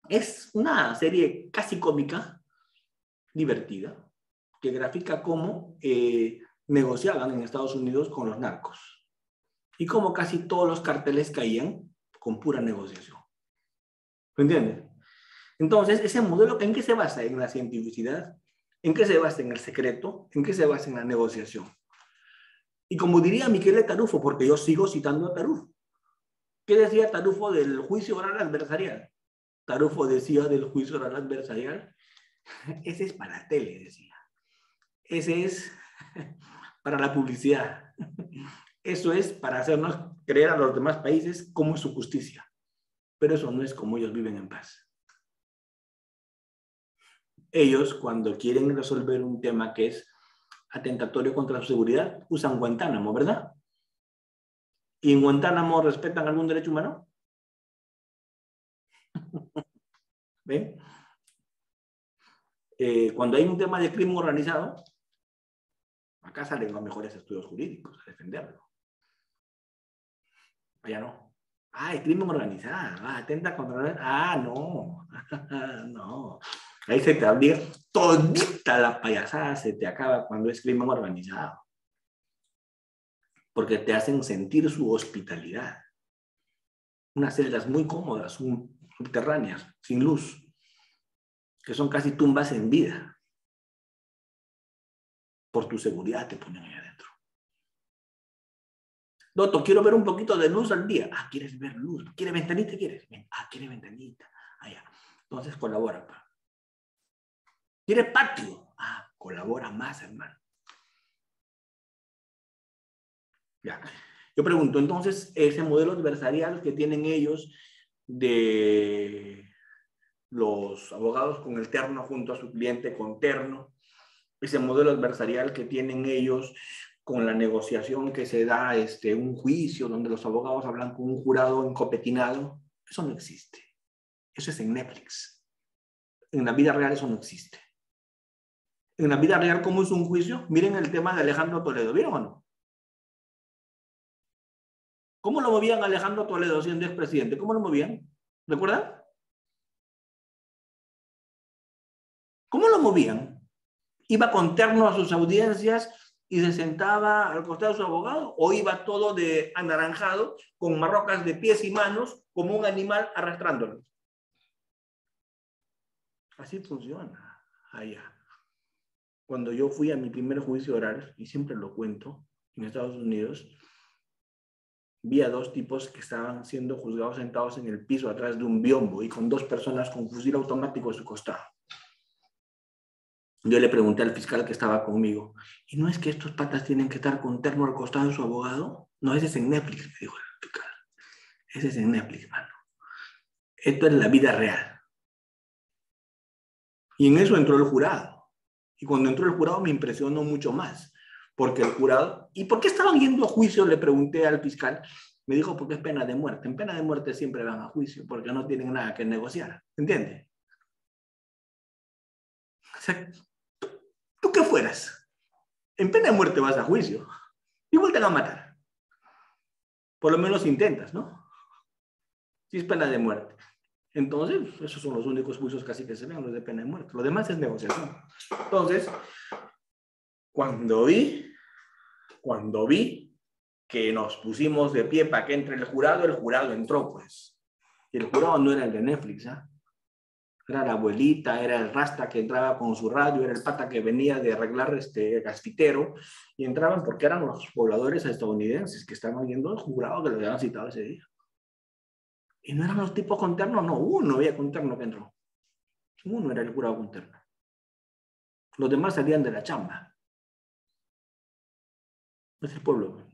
Es una serie casi cómica, divertida, que grafica cómo negociaban en Estados Unidos con los narcos. Y cómo casi todos los carteles caían con pura negociación. ¿Me entiendes? Entonces, ese modelo, ¿en qué se basa? En la cientificidad, ¿En qué se basa? En el secreto. ¿En qué se basa? En la negociación. Y como diría Miquel Tarufo, porque yo sigo citando a Tarufo, ¿qué decía Tarufo del juicio oral adversarial? Tarufo decía del juicio oral adversarial, ese es para la tele, decía. Ese es para la publicidad. Eso es para hacernos creer a los demás países cómo es su justicia. Pero eso no es como ellos viven en paz. Ellos, cuando quieren resolver un tema que es atentatorio contra su seguridad, usan Guantánamo, ¿verdad? ¿Y en Guantánamo respetan algún derecho humano? ¿Ven? Cuando hay un tema de crimen organizado, acá salen los mejores estudios jurídicos a defenderlo. Allá no. Ah, el crimen organizado. Ah, atenta contra... Ah, no. No. Ahí se te abriga todita la payasada, se te acaba cuando es crimen organizado. Porque te hacen sentir su hospitalidad. Unas celdas muy cómodas, subterráneas, sin luz, que son casi tumbas en vida. Por tu seguridad te ponen ahí adentro. Doctor, quiero ver un poquito de luz al día. Ah, ¿quieres ver luz? ¿Quieres ventanita? ¿Quieres? Ah, ¿quieres ventanita? Allá. Entonces colabora. ¿Quieres patio? Ah, colabora más, hermano. Ya. Yo pregunto, entonces, ese modelo adversarial que tienen ellos de los abogados con el terno junto a su cliente con terno, ese modelo adversarial que tienen ellos con la negociación que se da, un juicio donde los abogados hablan con un jurado encopetinado, eso no existe. Eso es en Netflix. En la vida real eso no existe. En la vida real, ¿cómo es un juicio? Miren el tema de Alejandro Toledo, ¿vieron o no? ¿Cómo lo movían a Alejandro Toledo siendo expresidente? ¿Cómo lo movían? ¿Recuerdan? ¿Cómo lo movían? ¿Iba con terno a sus audiencias y se sentaba al costado de su abogado? ¿O iba todo de anaranjado, con marrocas de pies y manos, como un animal arrastrándolo? Así funciona allá. Cuando yo fui a mi primer juicio oral, y siempre lo cuento, en Estados Unidos, vi a dos tipos que estaban siendo juzgados sentados en el piso atrás de un biombo y con dos personas con fusil automático a su costado. Yo le pregunté al fiscal que estaba conmigo, ¿y no es que estos patas tienen que estar con terno al costado de su abogado? No, ese es en Netflix, me dijo el fiscal. Ese es en Netflix, mano. Esto es la vida real. Y en eso entró el jurado. Y cuando entró el jurado me impresionó mucho más. Porque el jurado... ¿Y por qué estaban yendo a juicio? Le pregunté al fiscal. Me dijo, porque es pena de muerte. En pena de muerte siempre van a juicio, porque no tienen nada que negociar. ¿Entiendes? O sea, ¿tú qué fueras? En pena de muerte vas a juicio. Igual te van a matar. Por lo menos intentas, ¿no? Si es pena de muerte. Entonces, esos son los únicos juicios casi que se ven, los de pena de muerte. Lo demás es negociación. Entonces, cuando vi que nos pusimos de pie para que entre el jurado entró, pues. Y el jurado no era el de Netflix, ¿eh? Era la abuelita, era el rasta que entraba con su radio, era el pata que venía de arreglar gasfitero, y entraban porque eran los pobladores estadounidenses que estaban yendo al jurado que lo habían citado ese día. Y no eran los tipos con terno, no, uno había con terno que entró. Uno era el jurado con terno. Los demás salían de la chamba. Es el pueblo.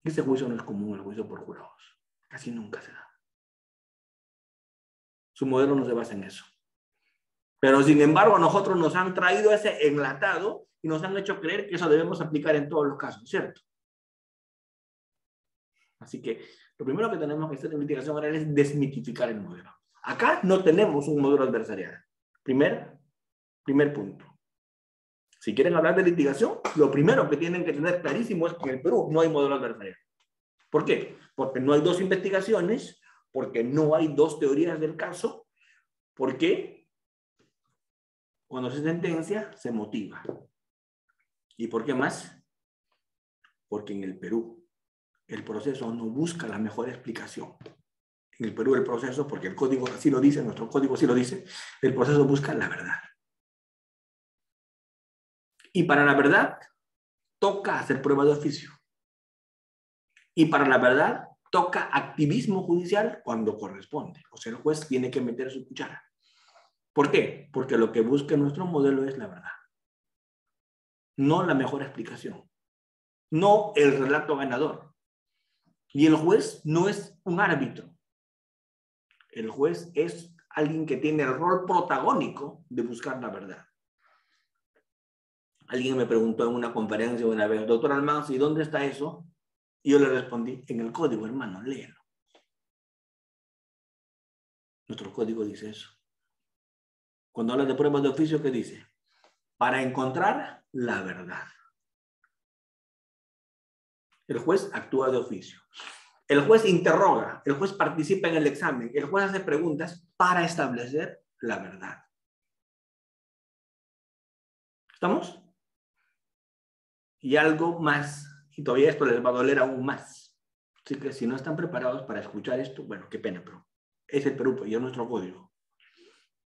Ese juicio no es común, el juicio por jurados. Casi nunca se da. Su modelo no se basa en eso. Pero sin embargo, a nosotros nos han traído ese enlatado y nos han hecho creer que eso debemos aplicar en todos los casos, ¿cierto? Así que lo primero que tenemos que hacer en litigación oral es desmitificar el modelo. Acá no tenemos un modelo adversarial. Primer punto. Si quieren hablar de litigación, lo primero que tienen que tener clarísimo es que en el Perú no hay modelo adversarial. ¿Por qué? Porque no hay dos investigaciones, porque no hay dos teorías del caso, porque cuando se sentencia se motiva. ¿Y por qué más? Porque en el Perú el proceso no busca la mejor explicación. En el Perú el proceso, porque el código así lo dice, nuestro código así lo dice, el proceso busca la verdad. Y para la verdad, toca hacer prueba de oficio. Y para la verdad, toca activismo judicial cuando corresponde. O sea, el juez tiene que meter su cuchara. ¿Por qué? Porque lo que busca nuestro modelo es la verdad. No la mejor explicación. No el relato ganador. Y el juez no es un árbitro. El juez es alguien que tiene el rol protagónico de buscar la verdad. Alguien me preguntó en una conferencia una vez, doctor Almanza, ¿y dónde está eso? Y yo le respondí, en el código, hermano, léelo. Nuestro código dice eso. Cuando habla de pruebas de oficio, ¿qué dice? Para encontrar la verdad. El juez actúa de oficio. El juez interroga, el juez participa en el examen, el juez hace preguntas para establecer la verdad. ¿Estamos? Y algo más, y todavía esto les va a doler aún más. Así que si no están preparados para escuchar esto, bueno, qué pena, pero es el Perú y es nuestro código.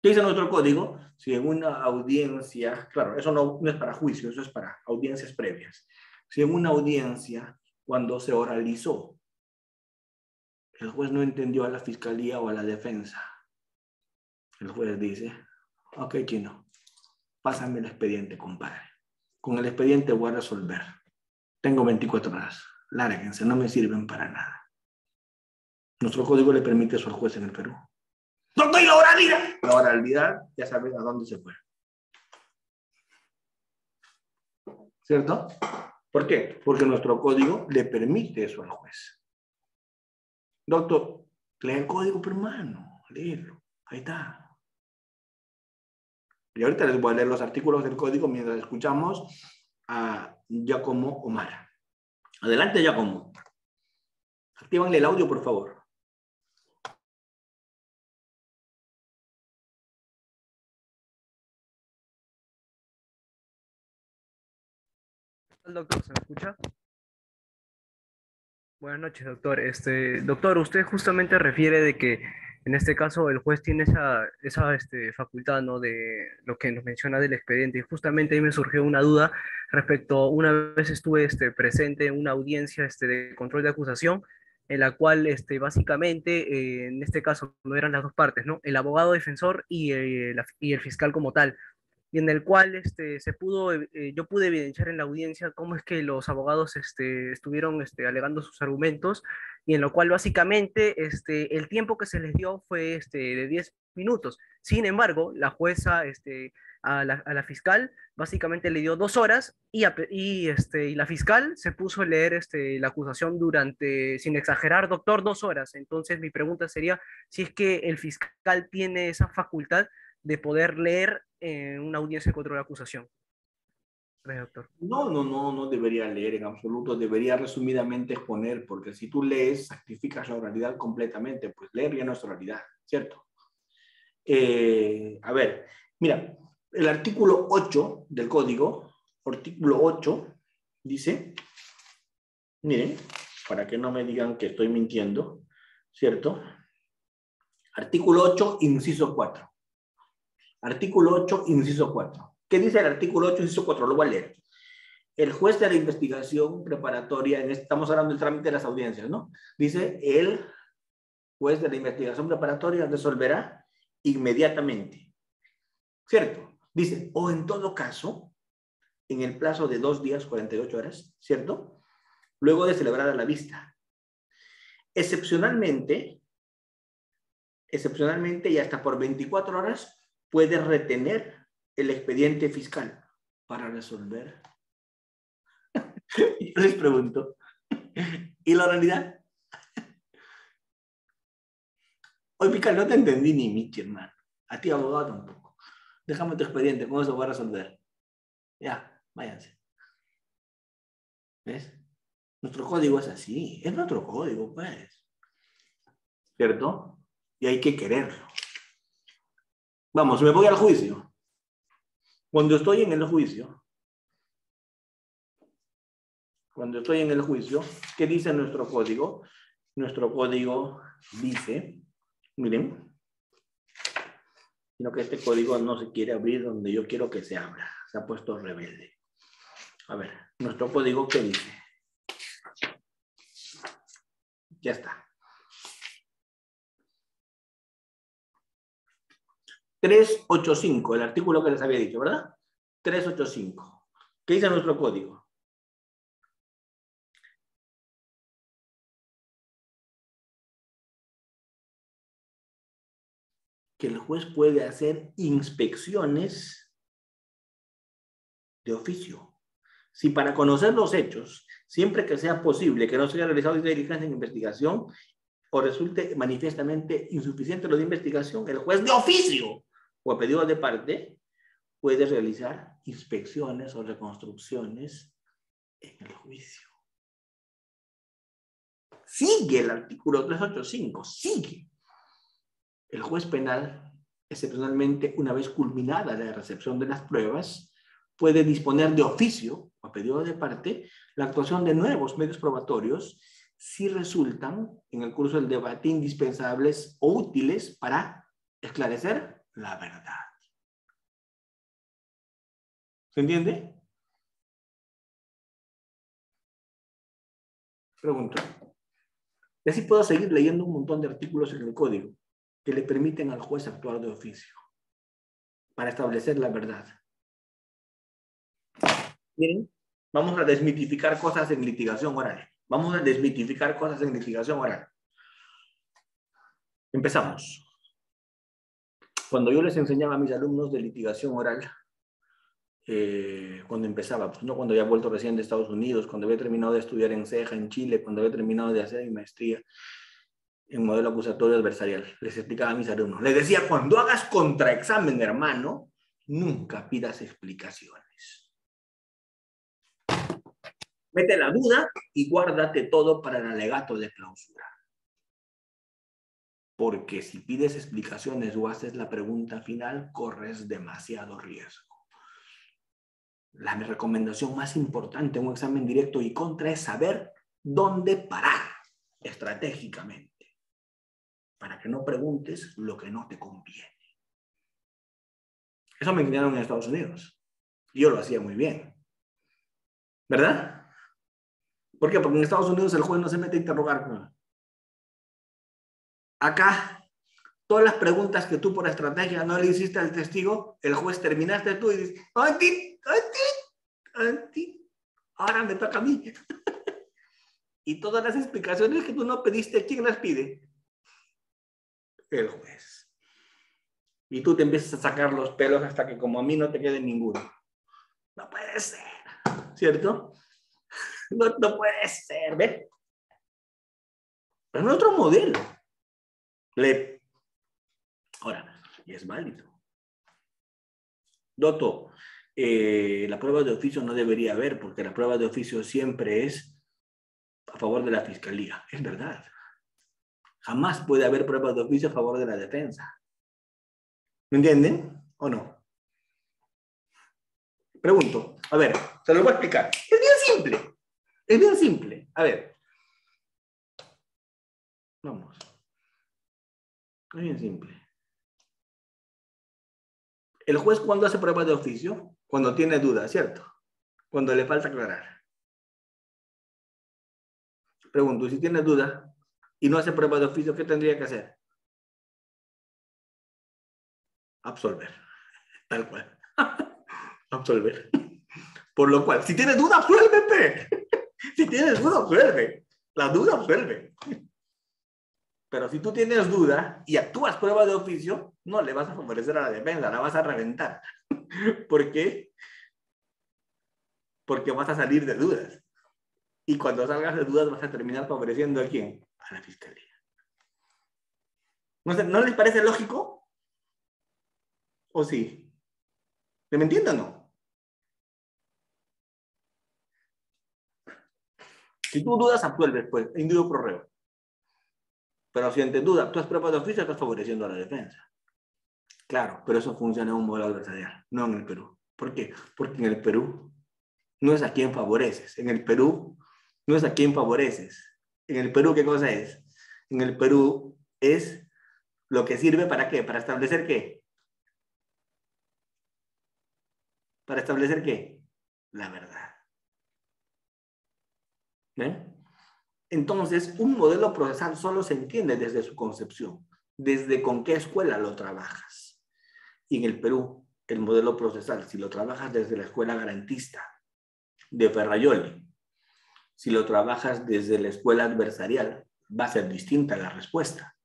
¿Qué dice nuestro código? Si en una audiencia, claro, eso no es para juicio, eso es para audiencias previas. Si en una audiencia, cuando se oralizó, el juez no entendió a la fiscalía o a la defensa, el juez dice, ok, chino, pásame el expediente, compadre. Con el expediente voy a resolver. Tengo 24 horas. Lárguense, no me sirven para nada. Nuestro código le permite eso al juez en el Perú. ¡Doctor, y la oralidad! La oralidad, ya saben a dónde se fue. ¿Cierto? ¿Por qué? Porque nuestro código le permite eso al juez. Doctor, lee el código, pero hermano, léelo. Ahí está. Y ahorita les voy a leer los artículos del código mientras escuchamos a Giacomo Omara. Adelante, Giacomo. Actívanle el audio, por favor. Doctor, ¿se me escucha? Buenas noches, doctor. Doctor, usted justamente refiere de que en este caso el juez tiene esa facultad, ¿no? De lo que nos menciona del expediente. Y justamente ahí me surgió una duda respecto, una vez estuve presente en una audiencia de control de acusación, en la cual básicamente, en este caso, no eran las dos partes, ¿no? El abogado defensor y el fiscal como tal, y en el cual yo pude evidenciar en la audiencia cómo es que los abogados estuvieron alegando sus argumentos, y en lo cual básicamente el tiempo que se les dio fue de 10 minutos. Sin embargo, la jueza a la fiscal básicamente le dio 2 horas, y la fiscal se puso a leer la acusación durante, sin exagerar, doctor, 2 horas. Entonces mi pregunta sería si es que el fiscal tiene esa facultad de poder leer una audiencia de control de acusación. Gracias, doctor. No debería leer en absoluto, debería resumidamente exponer, porque si tú lees, sacrificas la oralidad completamente, pues leer ya no es oralidad, ¿cierto? A ver, mira, el artículo 8 del código, artículo 8, dice, miren, para que no me digan que estoy mintiendo, ¿cierto? Artículo 8, inciso 4. Artículo 8, inciso 4. ¿Qué dice el artículo 8, inciso 4? Lo voy a leer. El juez de la investigación preparatoria, estamos hablando del trámite de las audiencias, ¿no? Dice, el juez de la investigación preparatoria resolverá inmediatamente, ¿cierto? Dice, o en todo caso, en el plazo de 2 días, 48 horas, ¿cierto? Luego de celebrar la vista. Excepcionalmente y hasta por 24 horas, puede retener el expediente fiscal para resolver. Yo les pregunto, ¿y la oralidad? Oye, Pical, no te entendí ni Michi, hermano. A ti, abogado, tampoco. Déjame tu expediente, con eso voy a resolver. Ya, váyanse. ¿Ves? Nuestro código es así. Es nuestro código, pues. ¿Cierto? Y hay que quererlo. Vamos, me voy al juicio. Cuando estoy en el juicio, ¿qué dice nuestro código? Nuestro código dice, miren, sino que este código no se quiere abrir donde yo quiero que se abra. Se ha puesto rebelde. A ver, nuestro código, ¿qué dice? Ya está. 385, el artículo que les había dicho, ¿verdad? 385. ¿Qué dice nuestro código? Que el juez puede hacer inspecciones de oficio. Si para conocer los hechos, siempre que sea posible que no se haya realizado diligencia en investigación o resulte manifiestamente insuficiente lo de investigación, el juez de oficio o a pedido de parte puede realizar inspecciones o reconstrucciones en el juicio. Sigue el artículo 385, sigue. El juez penal, excepcionalmente una vez culminada la recepción de las pruebas, puede disponer de oficio o a pedido de parte la actuación de nuevos medios probatorios si resultan en el curso del debate indispensables o útiles para esclarecer la verdad. ¿Se entiende? Pregunto. Y así puedo seguir leyendo un montón de artículos en el código que le permiten al juez actuar de oficio para establecer la verdad. Miren, vamos a desmitificar cosas en litigación oral. Vamos a desmitificar cosas en litigación oral. Empezamos. Cuando yo les enseñaba a mis alumnos de litigación oral, cuando empezaba, pues no cuando había vuelto recién de Estados Unidos, cuando había terminado de estudiar en Ceja, en Chile, cuando había terminado de hacer mi maestría en modelo acusatorio adversarial, les explicaba a mis alumnos. Les decía, cuando hagas contraexamen, hermano, nunca pidas explicaciones. Mete la duda y guárdate todo para el alegato de clausura. Porque si pides explicaciones o haces la pregunta final, corres demasiado riesgo. La recomendación más importante en un examen directo y contra es saber dónde parar estratégicamente para que no preguntes lo que no te conviene. Eso me enseñaron en Estados Unidos. Y yo lo hacía muy bien. ¿Verdad? ¿Por qué? Porque en Estados Unidos el juez no se mete a interrogar. Acá, todas las preguntas que tú por estrategia no le hiciste al testigo, el juez terminaste tú y dices, ¡Anti! Ahora me toca a mí. Y todas las explicaciones que tú no pediste, ¿quién las pide? El juez. Y tú te empiezas a sacar los pelos hasta que como a mí no te quede ninguno. No puede ser, ¿cierto? No puede ser, ¿ves? Pero es otro modelo. Ahora, y es válido. Doto, la prueba de oficio no debería haber, porque la prueba de oficio siempre es a favor de la fiscalía. Es verdad. Jamás puede haber pruebas de oficio a favor de la defensa. ¿Me entienden o no? Pregunto, a ver, se lo voy a explicar. Es bien simple. Es bien simple. A ver. Vamos. Es bien simple. El juez, ¿cuándo hace pruebas de oficio? Cuando tiene dudas, ¿cierto? Cuando le falta aclarar. Pregunto, si tiene dudas y no hace pruebas de oficio, ¿qué tendría que hacer? Absolver. Tal cual. Absolver. Por lo cual, si tienes duda, absuélvete. Si tienes duda, absuelve. La duda absuelve. Pero si tú tienes duda y actúas prueba de oficio, no le vas a favorecer a la defensa, la vas a reventar. ¿Por qué? Porque vas a salir de dudas. Y cuando salgas de dudas vas a terminar favoreciendo a ¿quién? A la fiscalía. ¿No les parece lógico? ¿O sí? ¿Me entienden o no? Si tú dudas, absuelves, pues, individuo pro reo. Pero si ante duda actúas prueba de oficio, estás favoreciendo a la defensa. Claro, pero eso funciona en un modelo adversarial, no en el Perú. ¿Por qué? Porque en el Perú no es a quien favoreces. En el Perú no es a quien favoreces. En el Perú, ¿qué cosa es? En el Perú es lo que sirve ¿para qué? Para establecer ¿qué? ¿Para establecer qué? La verdad. ¿eh? Entonces, un modelo procesal solo se entiende desde su concepción, desde con qué escuela lo trabajas. Y en el Perú, el modelo procesal, si lo trabajas desde la escuela garantista de Ferrajoli, si lo trabajas desde la escuela adversarial, va a ser distinta la respuesta.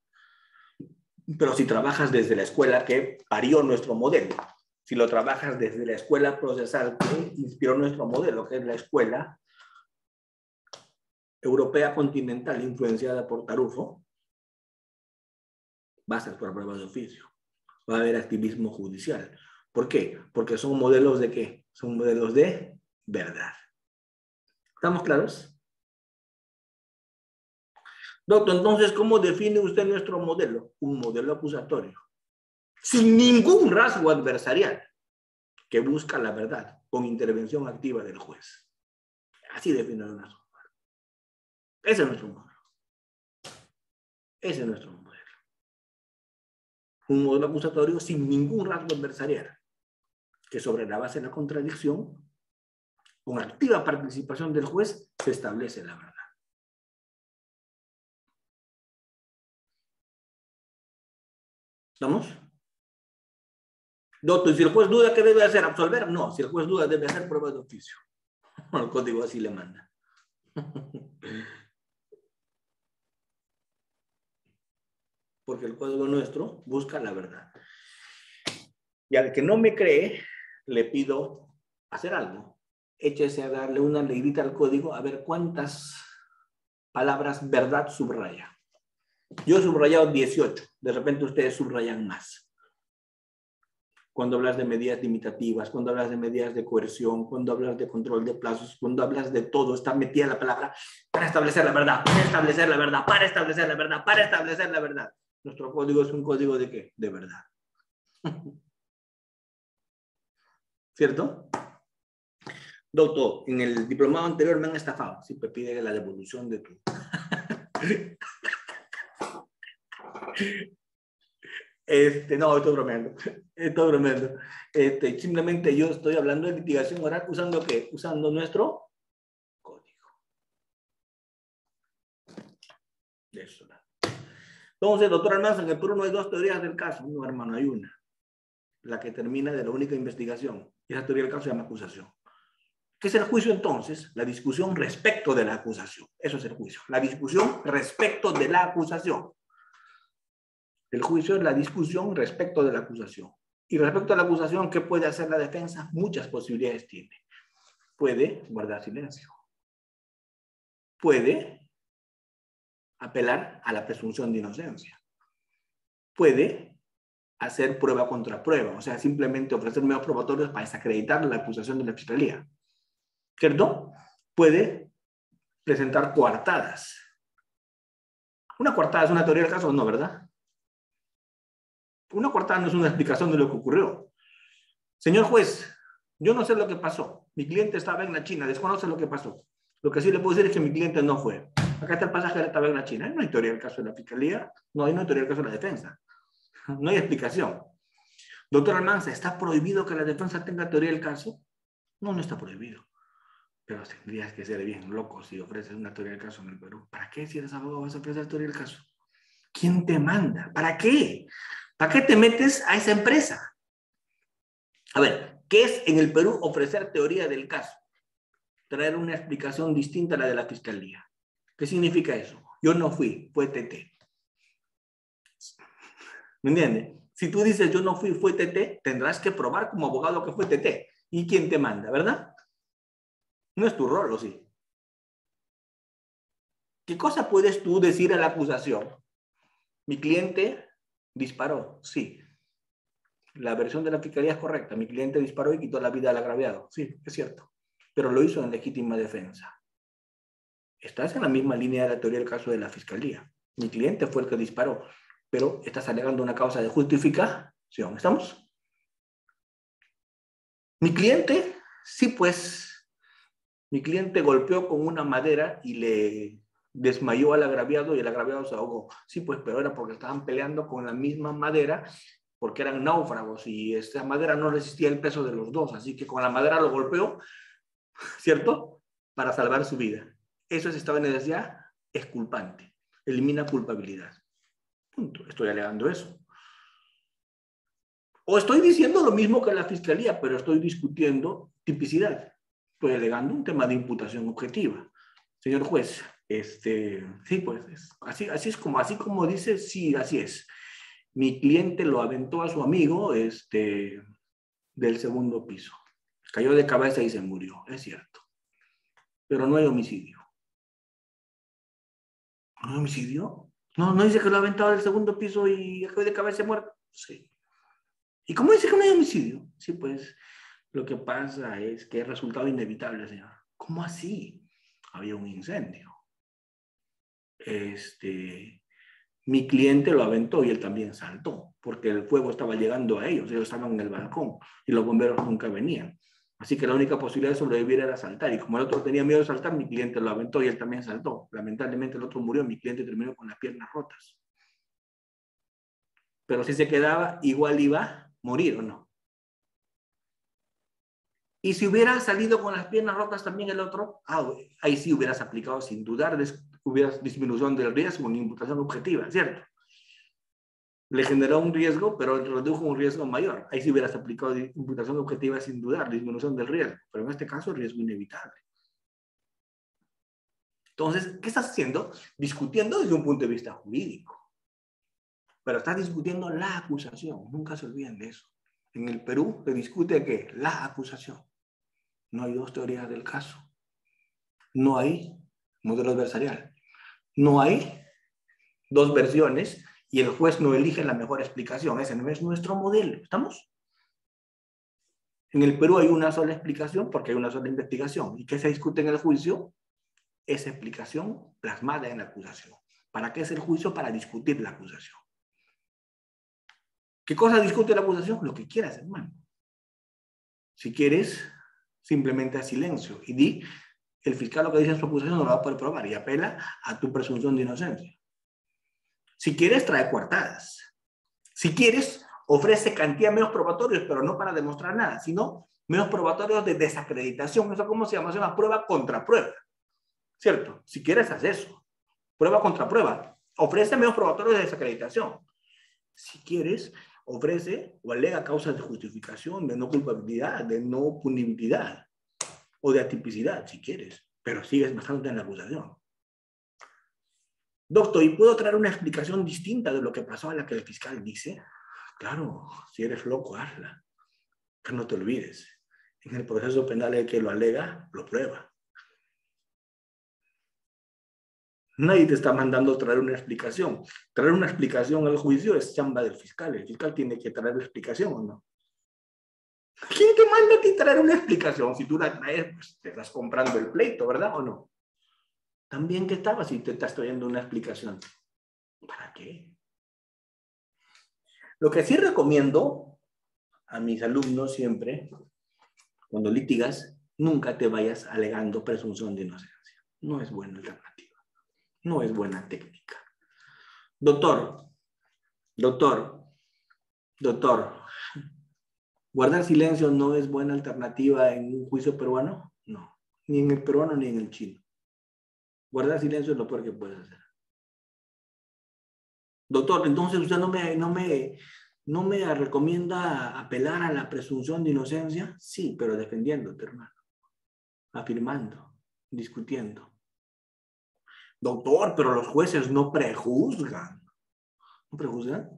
Pero si trabajas desde la escuela que parió nuestro modelo, si lo trabajas desde la escuela procesal que inspiró nuestro modelo, que es la escuela europea continental influenciada por Tarufo, va a ser por prueba de oficio. Va a haber activismo judicial. ¿Por qué? Porque son modelos de ¿qué? Son modelos de verdad. ¿Estamos claros? Doctor, entonces, ¿cómo define usted nuestro modelo? Un modelo acusatorio, sin ningún rasgo adversarial, que busca la verdad con intervención activa del juez. Así define nuestro modelo. Ese es nuestro modelo. Ese es nuestro modelo. Un modelo acusatorio sin ningún rasgo adversarial, que sobre la base de la contradicción, con activa participación del juez, se establece la verdad. ¿Estamos? Doctor, si el juez duda, ¿qué debe hacer? ¿Absolver? No, si el juez duda, debe hacer prueba de oficio. El código así le manda. Porque el código nuestro busca la verdad. Y al que no me cree, le pido hacer algo. Échese a darle una leidita al código a ver cuántas palabras verdad subraya. Yo he subrayado 18. De repente ustedes subrayan más. Cuando hablas de medidas limitativas, cuando hablas de medidas de coerción, cuando hablas de control de plazos, cuando hablas de todo, está metida la palabra para establecer la verdad, para establecer la verdad, para establecer la verdad, para establecer la verdad. Nuestro código es un código de ¿qué? De verdad. ¿Cierto? Doctor, en el diplomado anterior me han estafado. Sí, me pide la devolución de tu... No, estoy bromeando. Estoy bromeando. Simplemente yo estoy hablando de litigación oral usando ¿qué? Usando nuestro código. De eso. Entonces, doctor Almanza, en el Perú no hay dos teorías del caso. No, hermano, hay una. La que termina de la única investigación. Y esa teoría del caso se llama acusación. ¿Qué es el juicio entonces? La discusión respecto de la acusación. Eso es el juicio. La discusión respecto de la acusación. El juicio es la discusión respecto de la acusación. Y respecto a la acusación, ¿qué puede hacer la defensa? Muchas posibilidades tiene. Puede guardar silencio. Puede apelar a la presunción de inocencia. Puede hacer prueba contra prueba, o sea, simplemente ofrecer medios probatorios para desacreditar la acusación de la fiscalía. ¿Cierto? Puede presentar coartadas. Una coartada es una teoría del caso, no, ¿verdad? Una coartada no es una explicación de lo que ocurrió. Señor juez, yo no sé lo que pasó. Mi cliente estaba en la China, desconoce lo que pasó. Lo que sí le puedo decir es que mi cliente no fue. Acá está el pasajero, estaba en la China. No hay teoría del caso de la fiscalía, no hay teoría del caso de la defensa. No hay explicación. Doctor Almanza, ¿está prohibido que la defensa tenga teoría del caso? No, no está prohibido. Pero tendrías que ser bien loco si ofreces una teoría del caso en el Perú. ¿Para qué si eres abogado vas a ofrecer teoría del caso? ¿Quién te manda? ¿Para qué? ¿Para qué te metes a esa empresa? A ver, ¿qué es en el Perú ofrecer teoría del caso? Traer una explicación distinta a la de la fiscalía. ¿Qué significa eso? Yo no fui, fue TT. ¿Me entiendes? Si tú dices yo no fui, fue TT, tendrás que probar como abogado que fue TT. ¿Y quién te manda, verdad? No es tu rol, ¿o sí? ¿Qué cosa puedes tú decir a la acusación? Mi cliente disparó, sí. La versión de la fiscalía es correcta. Mi cliente disparó y quitó la vida al agraviado. Sí, es cierto. Pero lo hizo en legítima defensa. Estás en la misma línea de la teoría del caso de la fiscalía. Mi cliente fue el que disparó, pero estás alegando una causa de justificación. ¿Estamos? Mi cliente, sí, pues, mi cliente golpeó con una madera y le desmayó al agraviado y el agraviado se ahogó. Sí, pues, pero era porque estaban peleando con la misma madera, porque eran náufragos y esta madera no resistía el peso de los dos, así que con la madera lo golpeó, ¿cierto? Para salvar su vida. Eso es estado de necesidad exculpante. Elimina culpabilidad. Punto. Estoy alegando eso. O estoy diciendo lo mismo que la fiscalía, pero estoy discutiendo tipicidad. Estoy alegando un tema de imputación objetiva. Señor juez, sí, pues así como dice, sí, así es. Mi cliente lo aventó a su amigo del segundo piso. Cayó de cabeza y se murió, es cierto. Pero no hay homicidio. ¿No hay homicidio? No dice que lo ha aventado del segundo piso y cayó de cabeza y muerto. Sí. ¿Y cómo dice que no hay homicidio? Sí, pues lo que pasa es que es resultado inevitable, señor. ¿Cómo así? Había un incendio. Mi cliente lo aventó y él también saltó, porque el fuego estaba llegando a ellos estaban en el balcón y los bomberos nunca venían. Así que la única posibilidad de sobrevivir era saltar, y como el otro tenía miedo de saltar, mi cliente lo aventó y él también saltó. Lamentablemente el otro murió, mi cliente terminó con las piernas rotas. Pero si se quedaba, igual iba a morir, ¿o no? Y si hubiera salido con las piernas rotas también el otro, ahí sí hubieras aplicado sin dudar, hubieras disminución del riesgo, una imputación objetiva, ¿cierto? Le generó un riesgo, pero redujo un riesgo mayor. Ahí sí hubieras aplicado imputación objetiva sin dudar, disminución del riesgo. Pero en este caso, el riesgo inevitable. Entonces, ¿qué estás haciendo? Discutiendo desde un punto de vista jurídico. Pero estás discutiendo la acusación. Nunca se olviden de eso. En el Perú se discute ¿qué? La acusación. No hay dos teorías del caso. No hay modelo adversarial. No hay dos versiones y el juez no elige la mejor explicación. Ese no es nuestro modelo. ¿Estamos? En el Perú hay una sola explicación porque hay una sola investigación. ¿Y qué se discute en el juicio? Esa explicación plasmada en la acusación. ¿Para qué es el juicio? Para discutir la acusación. ¿Qué cosa discute la acusación? Lo que quieras, hermano. Si quieres, simplemente haz silencio y di, el fiscal lo que dice en su acusación no lo va a poder probar y apela a tu presunción de inocencia. Si quieres, trae coartadas. Si quieres, ofrece cantidad de medios probatorios, pero no para demostrar nada, sino medios probatorios de desacreditación. ¿Eso cómo se llama? Se llama prueba contra prueba. ¿Cierto? Si quieres, haz eso. Prueba contra prueba. Ofrece medios probatorios de desacreditación. Si quieres, ofrece o alega causas de justificación, de no culpabilidad, de no punibilidad o de atipicidad, si quieres, pero sigues basándote en la acusación. Doctor, ¿y puedo traer una explicación distinta de lo que pasó a la que el fiscal dice? Claro, si eres loco, hazla. Pero no te olvides, en el proceso penal el que lo alega, lo prueba. Nadie te está mandando traer una explicación. Traer una explicación al juicio es chamba del fiscal. El fiscal tiene que traer la explicación, ¿o no? ¿Quién te manda a ti traer una explicación? Si tú la traes, pues te estás comprando el pleito, ¿verdad o no? También que estaba si te estás trayendo una explicación. ¿Para qué? Lo que sí recomiendo a mis alumnos siempre, cuando litigas, nunca te vayas alegando presunción de inocencia. No es buena alternativa. No es buena técnica. Doctor, ¿guardar silencio no es buena alternativa en un juicio peruano? No. Ni en el peruano ni en el chino. Guardar silencio es lo peor que puedes hacer. Doctor, entonces usted no me recomienda apelar a la presunción de inocencia. Sí, pero defendiéndote, hermano. Afirmando, discutiendo. Doctor, pero los jueces no prejuzgan. ¿No prejuzgan?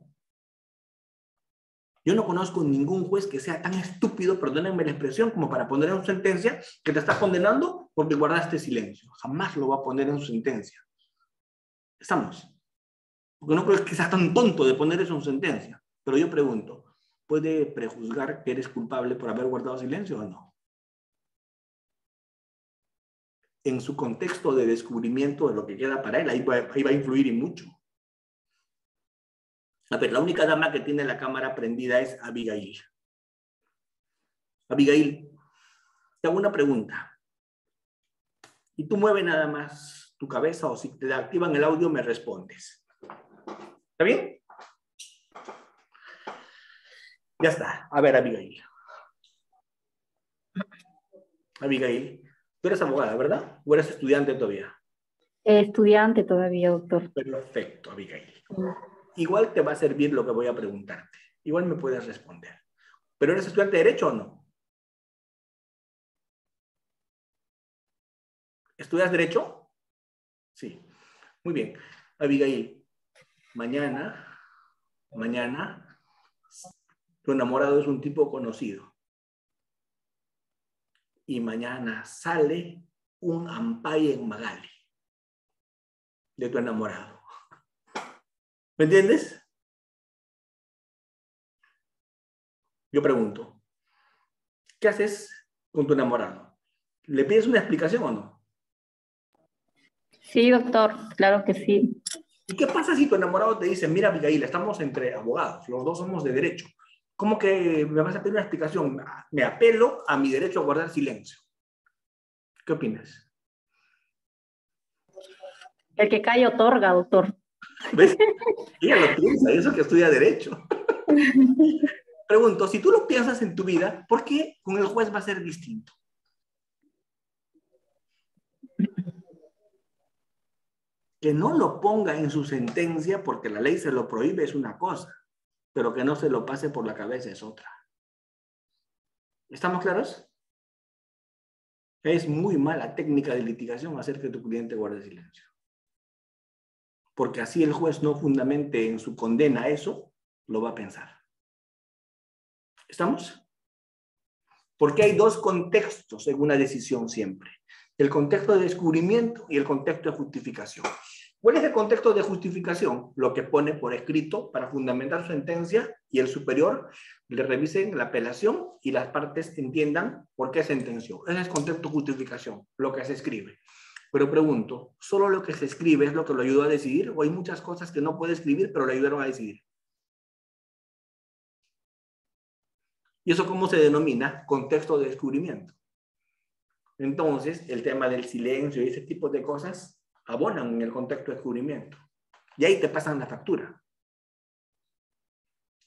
Yo no conozco ningún juez que sea tan estúpido, perdónenme la expresión, como para poner en su sentencia que te está condenando porque guardaste silencio. Jamás lo va a poner en su sentencia. ¿Estamos? Porque no creo que sea tan tonto de poner eso en su sentencia. Pero yo pregunto, ¿puede prejuzgar que eres culpable por haber guardado silencio o no? En su contexto de descubrimiento de lo que queda para él, ahí va a influir y mucho. A ver, la única dama que tiene la cámara prendida es Abigail. Abigail, te hago una pregunta. Y tú mueves nada más tu cabeza o si te activan el audio me respondes. ¿Está bien? Ya está. A ver, Abigail. Abigail, tú eres abogada, ¿verdad? ¿O eres estudiante todavía? Estudiante todavía, doctor. Perfecto, Abigail. Mm. Igual te va a servir lo que voy a preguntarte. Igual me puedes responder. ¿Pero eres estudiante de Derecho o no? ¿Estudias Derecho? Sí. Muy bien. Abigail, mañana, tu enamorado es un tipo conocido. Y mañana sale un ampay en Magali de tu enamorado. ¿Me entiendes? Yo pregunto, ¿qué haces con tu enamorado? ¿Le pides una explicación o no? Sí, doctor, claro que sí. ¿Y qué pasa si tu enamorado te dice, mira, Abigail, estamos entre abogados, los dos somos de derecho? ¿Cómo que me vas a pedir una explicación? Me apelo a mi derecho a guardar silencio. ¿Qué opinas? El que cae otorga, doctor. ¿Ves? Ella lo piensa, y eso que estudia derecho. Pregunto, si tú lo piensas en tu vida, ¿por qué con el juez va a ser distinto? Que no lo ponga en su sentencia porque la ley se lo prohíbe es una cosa, pero que no se lo pase por la cabeza es otra. ¿Estamos claros? Es muy mala técnica de litigación hacer que tu cliente guarde silencio. Porque así el juez no fundamente en su condena eso, lo va a pensar. ¿Estamos? Porque hay dos contextos en una decisión siempre. El contexto de descubrimiento y el contexto de justificación. ¿Cuál es el contexto de justificación? Lo que pone por escrito para fundamentar su sentencia y el superior le revisen la apelación y las partes entiendan por qué sentenció. Ese es el contexto de justificación, lo que se escribe. Pero pregunto, ¿solo lo que se escribe es lo que lo ayudó a decidir? ¿O hay muchas cosas que no puede escribir pero le ayudaron a decidir? ¿Y eso cómo se denomina? Contexto de descubrimiento. Entonces, el tema del silencio y ese tipo de cosas abonan en el contexto de descubrimiento. Y ahí te pasan la factura.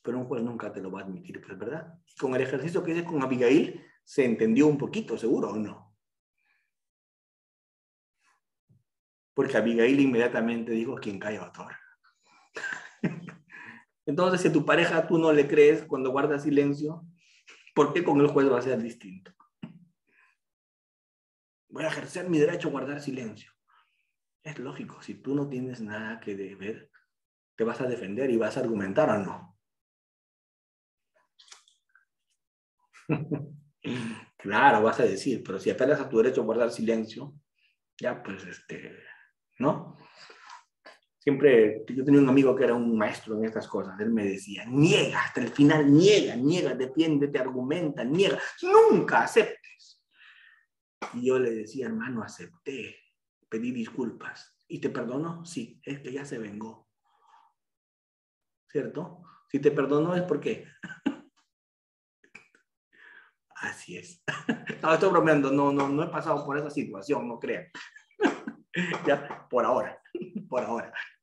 Pero un juez nunca te lo va a admitir, pues, ¿verdad? Y con el ejercicio que hice con Abigail, se entendió un poquito, seguro, ¿o no? Porque Abigail inmediatamente dijo, ¿quién cae, autor? Entonces, si a tu pareja tú no le crees cuando guarda silencio, ¿por qué con el juez va a ser distinto? Voy a ejercer mi derecho a guardar silencio. Es lógico, si tú no tienes nada que deber, te vas a defender y vas a argumentar o no. Claro, vas a decir, pero si apelas a tu derecho a guardar silencio, ya pues, ¿no? Siempre, yo tenía un amigo que era un maestro en estas cosas, él me decía, niega, hasta el final, niega, defiéndete, argumenta, niega, nunca aceptes. Y yo le decía, hermano, acepté, pedí disculpas. ¿Y te perdonó? Sí, es que ya se vengó. ¿Cierto? Si te perdonó es porque... Así es. No, estoy bromeando, no he pasado por esa situación, no crean. Ya, por ahora.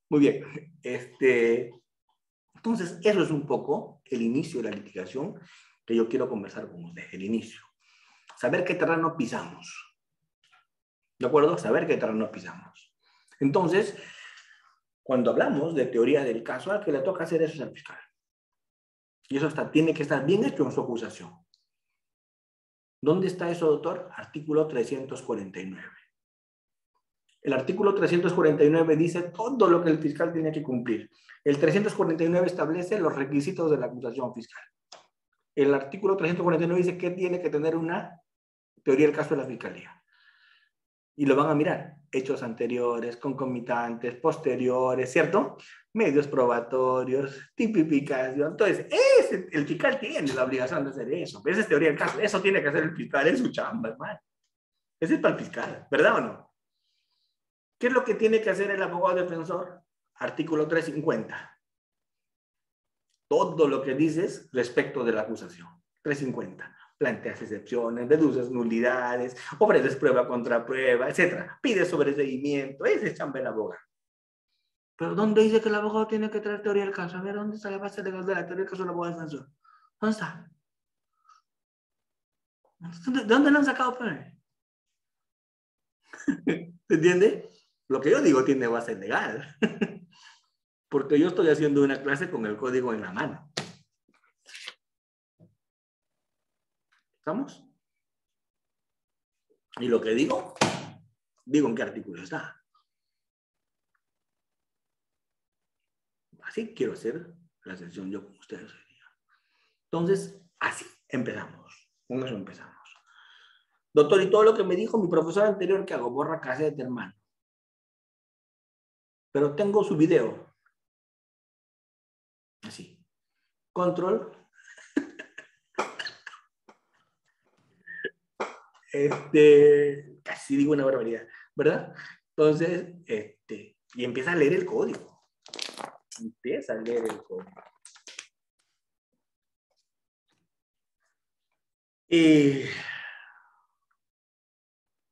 Muy bien. Entonces, eso es un poco el inicio de la litigación que yo quiero conversar con ustedes, el inicio. Saber qué terreno pisamos. ¿De acuerdo? Saber qué terreno pisamos. Entonces, cuando hablamos de teoría del caso, al que le toca hacer eso es al fiscal. Y eso tiene que estar bien hecho en su acusación. ¿Dónde está eso, doctor? Artículo 349. El artículo 349 dice todo lo que el fiscal tiene que cumplir. El 349 establece los requisitos de la acusación fiscal. El artículo 349 dice que tiene que tener una teoría del caso de la fiscalía. Y lo van a mirar. Hechos anteriores, concomitantes, posteriores, ¿cierto? Medios probatorios, tipificación. Entonces, el fiscal tiene la obligación de hacer eso. Esa es teoría del caso. Eso tiene que hacer el fiscal, es su chamba, hermano. Ese es para el fiscal, ¿verdad o no? ¿Qué es lo que tiene que hacer el abogado defensor? Artículo 350. Todo lo que dices respecto de la acusación. 350. Planteas excepciones, deduces nulidades, ofreces prueba contra prueba, etc. Pides sobreseimiento. Ese es chamba del abogado. Pero ¿dónde dice que el abogado tiene que traer teoría del caso? A ver, ¿dónde está la base legal de la teoría del caso del abogado defensor? ¿Dónde está? ¿De dónde lo han sacado? ¿Se entiende? Lo que yo digo tiene base legal. Porque yo estoy haciendo una clase con el código en la mano. ¿Estamos? Y lo que digo en qué artículo está. Así quiero hacer la sesión yo con ustedes hoy día. Entonces, así empezamos. Con eso empezamos. Doctor, y todo lo que me dijo mi profesor anterior, ¿qué hago? Borra cassette, hermano. Pero tengo su video. Así. Control. Casi digo una barbaridad, ¿verdad? Entonces, y empieza a leer el código. Empieza a leer el código. Y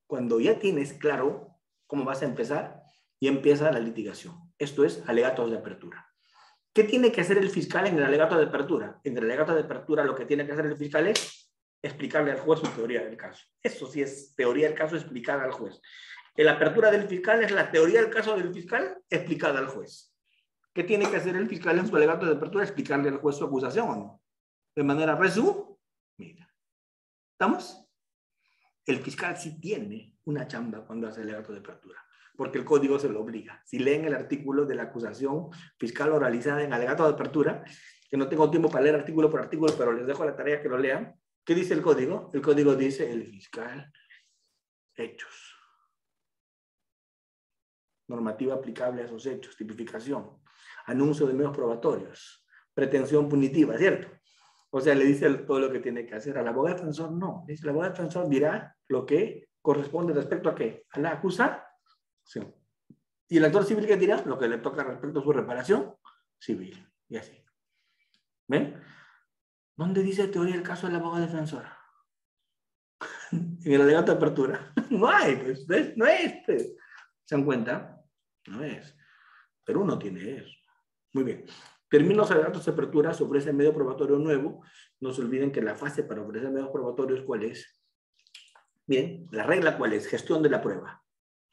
cuando ya tienes claro cómo vas a empezar, y empieza la litigación. Esto es alegatos de apertura. ¿Qué tiene que hacer el fiscal en el alegato de apertura? En el alegato de apertura lo que tiene que hacer el fiscal es explicarle al juez su teoría del caso. Eso sí es teoría del caso explicada al juez. La apertura del fiscal es la teoría del caso del fiscal explicada al juez. ¿Qué tiene que hacer el fiscal en su alegato de apertura? Explicarle al juez su acusación o no. De manera resumida. ¿Estamos? El fiscal sí tiene una chamba cuando hace el alegato de apertura, porque el código se lo obliga. Si leen el artículo de la acusación fiscal oralizada en alegato de apertura, que no tengo tiempo para leer artículo por artículo, pero les dejo la tarea que lo lean. ¿Qué dice el código? El código dice el fiscal, hechos. Normativa aplicable a esos hechos, tipificación, anuncio de medios probatorios, pretensión punitiva, ¿cierto? O sea, le dice todo lo que tiene que hacer. Al abogado defensor no. Dice, el abogado defensor dirá lo que corresponde respecto a qué? A la acusación. Y el actor civil, ¿qué dirá? Lo que le toca respecto a su reparación civil. Y así. ¿Ven? ¿Dónde dice teoría el caso del abogado defensor? En el alegato de apertura. No hay, pues. No es. Pues. ¿Se dan cuenta? No es. Pero uno tiene eso. Muy bien. Termino los alegatos de apertura, se ofrece medio probatorio nuevo. No se olviden que la fase para ofrecer medios probatorios, ¿cuál es? Bien, la regla, ¿cuál es? Gestión de la prueba.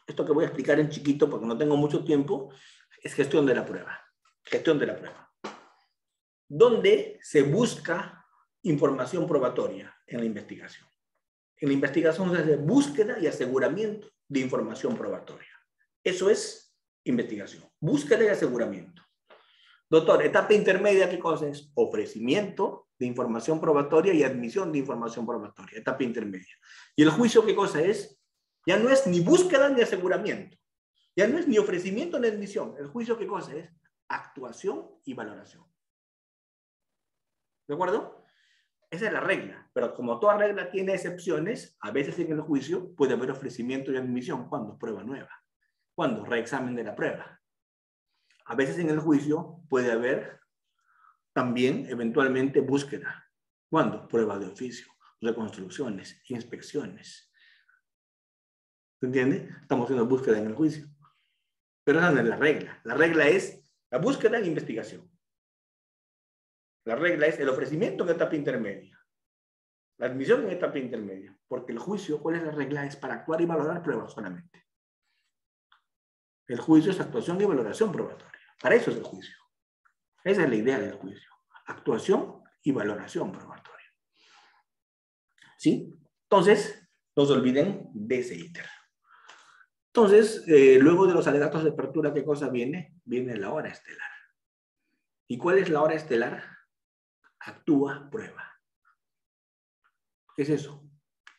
Esto que voy a explicar en chiquito, porque no tengo mucho tiempo, es gestión de la prueba. Gestión de la prueba. ¿Dónde se busca información probatoria? En la investigación. En la investigación se hace búsqueda y aseguramiento de información probatoria. Eso es investigación. Búsqueda y aseguramiento. Doctor, etapa intermedia, ¿qué cosa es? Ofrecimiento de información probatoria y admisión de información probatoria. Etapa intermedia. ¿Y el juicio qué cosa es? Ya no es ni búsqueda ni aseguramiento. Ya no es ni ofrecimiento ni admisión. ¿El juicio qué cosa es? Actuación y valoración. ¿De acuerdo? Esa es la regla. Pero como toda regla tiene excepciones, a veces en el juicio puede haber ofrecimiento y admisión. ¿Cuándo? Prueba nueva. ¿Cuándo? Reexamen de la prueba. A veces en el juicio puede haber también eventualmente búsqueda. ¿Cuándo? Prueba de oficio, reconstrucciones, inspecciones. ¿Se entiende? Estamos haciendo búsqueda en el juicio. Pero esa no es la regla. La regla es la búsqueda en investigación. La regla es el ofrecimiento en etapa intermedia. La admisión en etapa intermedia. Porque el juicio, ¿cuál es la regla? Es para actuar y valorar pruebas solamente. El juicio es actuación y valoración probatoria. Para eso es el juicio. Esa es la idea del juicio. Actuación y valoración probatoria. ¿Sí? Entonces, no se olviden de ese ítem. Entonces, luego de los alegatos de apertura, ¿qué cosa viene? Viene la hora estelar. ¿Y cuál es la hora estelar? Actúa, prueba. ¿Qué es eso?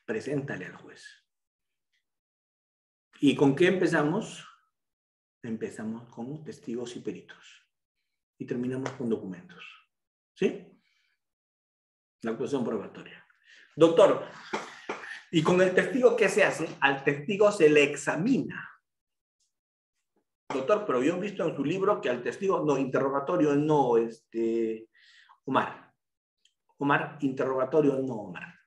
Preséntale al juez. ¿Y con qué empezamos? Empezamos con testigos y peritos. Y terminamos con documentos. ¿Sí? La actuación probatoria. Doctor, ¿y con el testigo qué se hace? Al testigo se le examina. Doctor, pero yo he visto en su libro que al testigo, no, interrogatorio no, Omar. Omar, interrogatorio no, Omar.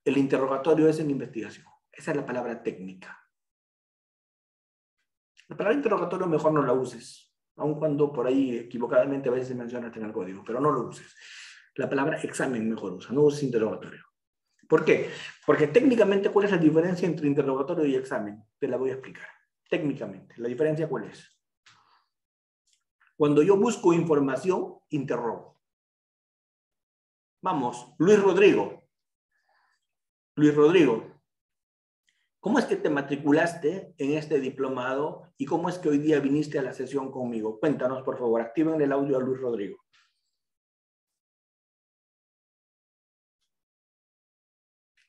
El interrogatorio es en investigación. Esa es la palabra técnica. La palabra interrogatorio mejor no la uses, aun cuando por ahí equivocadamente a veces se menciona en el código, pero no lo uses. La palabra examen mejor usa, no uses interrogatorio. ¿Por qué? Porque técnicamente, ¿cuál es la diferencia entre interrogatorio y examen? Te la voy a explicar. Técnicamente, ¿la diferencia cuál es? Cuando yo busco información, interrogo. Vamos, Luis Rodrigo. Luis Rodrigo, ¿cómo es que te matriculaste en este diplomado y cómo es que hoy día viniste a la sesión conmigo? Cuéntanos, por favor. Activen el audio a Luis Rodrigo.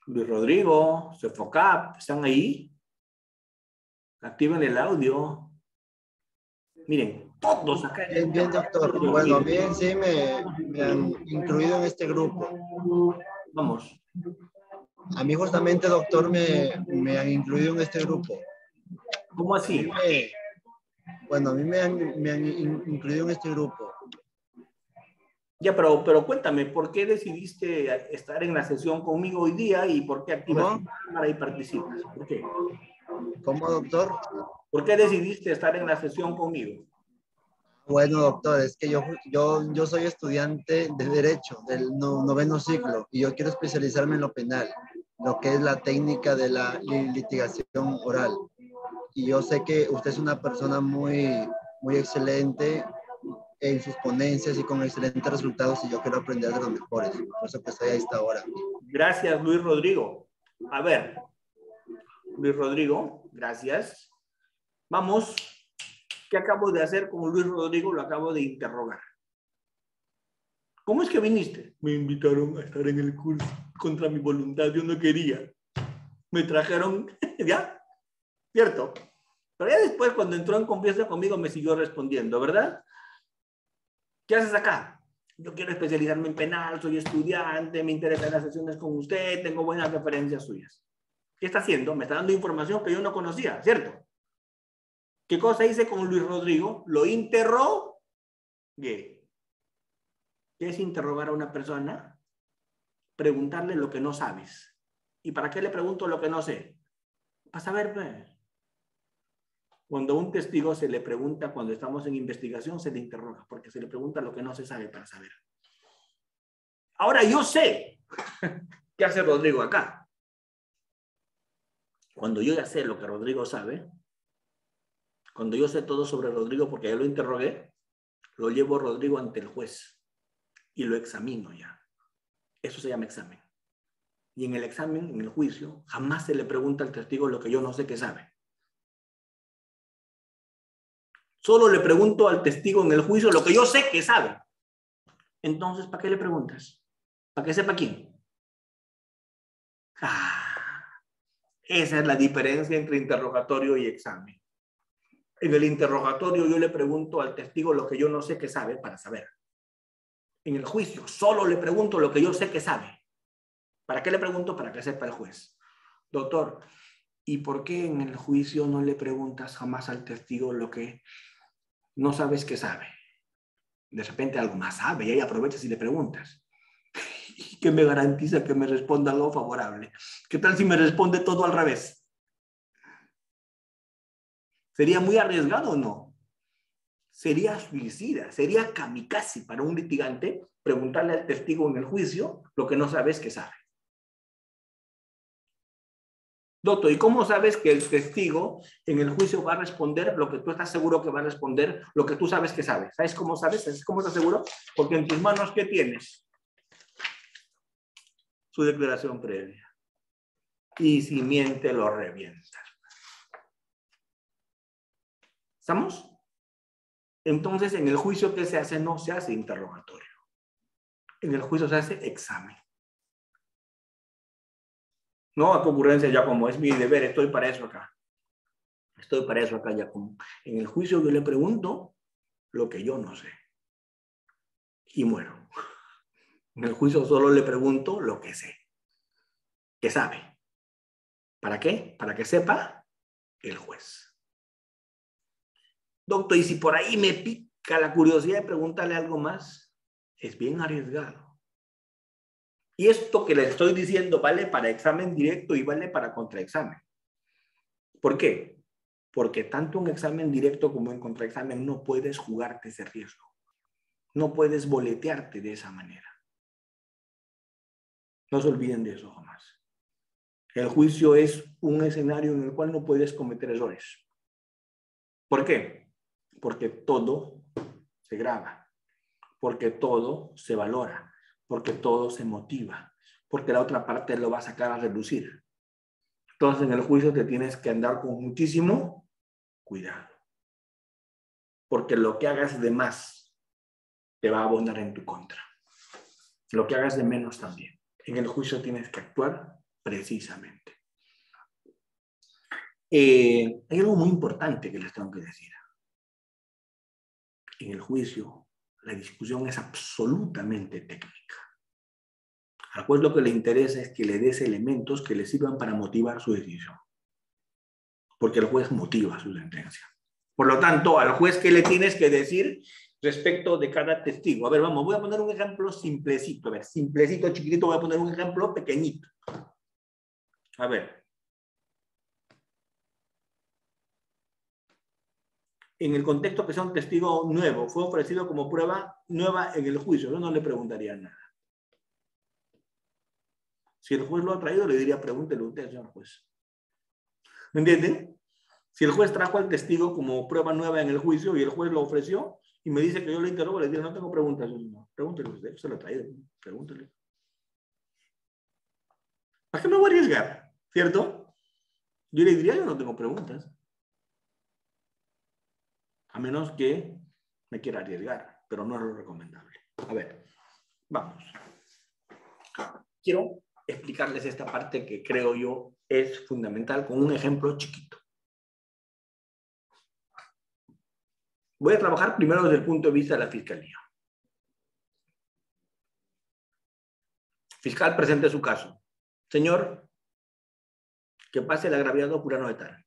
Luis Rodrigo, Cefocap, ¿están ahí? Activen el audio. Miren, todos acá. Bien, doctor. Bueno, a mí en sí me han incluido en este grupo. Vamos. A mí justamente, doctor, me han incluido en este grupo. ¿Cómo así? Bueno, a mí me han incluido en este grupo. Ya, pero cuéntame, ¿por qué decidiste estar en la sesión conmigo hoy día y por qué activas tu cámara y participas? ¿Por qué? ¿Cómo, doctor? ¿Por qué decidiste estar en la sesión conmigo? Bueno, doctor, es que yo soy estudiante de Derecho del noveno ciclo y yo quiero especializarme en lo penal, lo que es la técnica de la litigación oral. Y yo sé que usted es una persona muy excelente en sus ponencias y con excelentes resultados y yo quiero aprender de los mejores. Por eso que estoy a esta hora. Gracias, Luis Rodrigo. A ver, Luis Rodrigo, gracias. Vamos, ¿qué acabo de hacer con Luis Rodrigo? Lo acabo de interrogar. ¿Cómo es que viniste? Me invitaron a estar en el curso contra mi voluntad, yo no quería. Me trajeron, ¿ya? ¿Cierto? Pero ya después, cuando entró en confianza conmigo, me siguió respondiendo, ¿verdad? ¿Qué haces acá? Yo quiero especializarme en penal, soy estudiante, me interesan las sesiones con usted, tengo buenas referencias suyas. ¿Qué está haciendo? Me está dando información que yo no conocía, ¿cierto? ¿Qué cosa hice con Luis Rodrigo? Lo interrogué. ¿Qué es interrogar a una persona? Preguntarle lo que no sabes. ¿Y para qué le pregunto lo que no sé? Para saber, pues. Cuando a un testigo se le pregunta, cuando estamos en investigación, se le interroga, porque se le pregunta lo que no se sabe para saber. Ahora yo sé qué hace Rodrigo acá. Cuando yo ya sé lo que Rodrigo sabe, cuando yo sé todo sobre Rodrigo, porque ya lo interrogué, lo llevo a Rodrigo ante el juez y lo examino ya. Eso se llama examen. Y en el examen, en el juicio, jamás se le pregunta al testigo lo que yo no sé que sabe. Solo le pregunto al testigo en el juicio lo que yo sé que sabe. Entonces, ¿para qué le preguntas? ¿Para que sepa quién? Esa es la diferencia entre interrogatorio y examen. En el interrogatorio yo le pregunto al testigo lo que yo no sé que sabe para saber. En el juicio solo le pregunto lo que yo sé que sabe. ¿Para qué le pregunto? Para que sepa el juez. Doctor, ¿y por qué en el juicio no le preguntas jamás al testigo lo que no sabes que sabe? De repente algo más sabe y ahí aprovechas y le preguntas. ¿Qué me garantiza que me responda algo favorable? ¿Qué tal si me responde todo al revés? ¿Sería muy arriesgado o no? Sería suicida, sería kamikaze para un litigante preguntarle al testigo en el juicio lo que no sabes que sabe. Doctor, ¿y cómo sabes que el testigo en el juicio va a responder lo que tú estás seguro que va a responder, lo que tú sabes que sabe? ¿Sabes cómo sabes? ¿Sabes cómo estás seguro? Porque en tus manos, ¿qué tienes? Su declaración previa. Y si miente, lo revientas. ¿Estamos? Entonces, en el juicio, ¿qué se hace? No se hace interrogatorio. En el juicio se hace examen. No a concurrencia ya como es mi deber, estoy para eso acá. Estoy para eso acá ya como. En el juicio yo le pregunto lo que yo no sé. Y muero. En el juicio solo le pregunto lo que sé. ¿Qué sabe? ¿Para qué? Para que sepa el juez. Doctor, y si por ahí me pica la curiosidad de preguntarle algo más, es bien arriesgado. Y esto que les estoy diciendo vale para examen directo y vale para contraexamen. ¿Por qué? Porque tanto en examen directo como en contraexamen no puedes jugarte ese riesgo. No puedes boletearte de esa manera. No se olviden de eso jamás. El juicio es un escenario en el cual no puedes cometer errores. ¿Por qué? Porque todo se graba, porque todo se valora, porque todo se motiva, porque la otra parte lo va a sacar a relucir. Entonces en el juicio te tienes que andar con muchísimo cuidado, porque lo que hagas de más te va a abonar en tu contra. Lo que hagas de menos también. En el juicio tienes que actuar precisamente. Hay algo muy importante que les tengo que decir. En el juicio, la discusión es absolutamente técnica. Al juez lo que le interesa es que le des elementos que le sirvan para motivar su decisión. Porque el juez motiva su sentencia. Por lo tanto, al juez, ¿qué le tienes que decir respecto de cada testigo? A ver, vamos, voy a poner un ejemplo simplecito. A ver, simplecito, chiquitito, voy a poner un ejemplo pequeñito. A ver. En el contexto que sea un testigo nuevo, fue ofrecido como prueba nueva en el juicio, yo no le preguntaría nada. Si el juez lo ha traído, le diría, pregúntele usted, señor juez. ¿Me entienden? Si el juez trajo al testigo como prueba nueva en el juicio y el juez lo ofreció y me dice que yo le interrogo, le digo, no tengo preguntas. No, pregúntele usted, se lo ha traído, pregúntele. ¿Para qué me voy a arriesgar? ¿Cierto? Yo le diría, yo no tengo preguntas. A menos que me quiera arriesgar, pero no es lo recomendable. A ver, vamos. Quiero explicarles esta parte que creo yo es fundamental con un ejemplo chiquito. Voy a trabajar primero desde el punto de vista de la fiscalía. Fiscal, presente su caso. Señor, que pase el agraviado fulano de tal.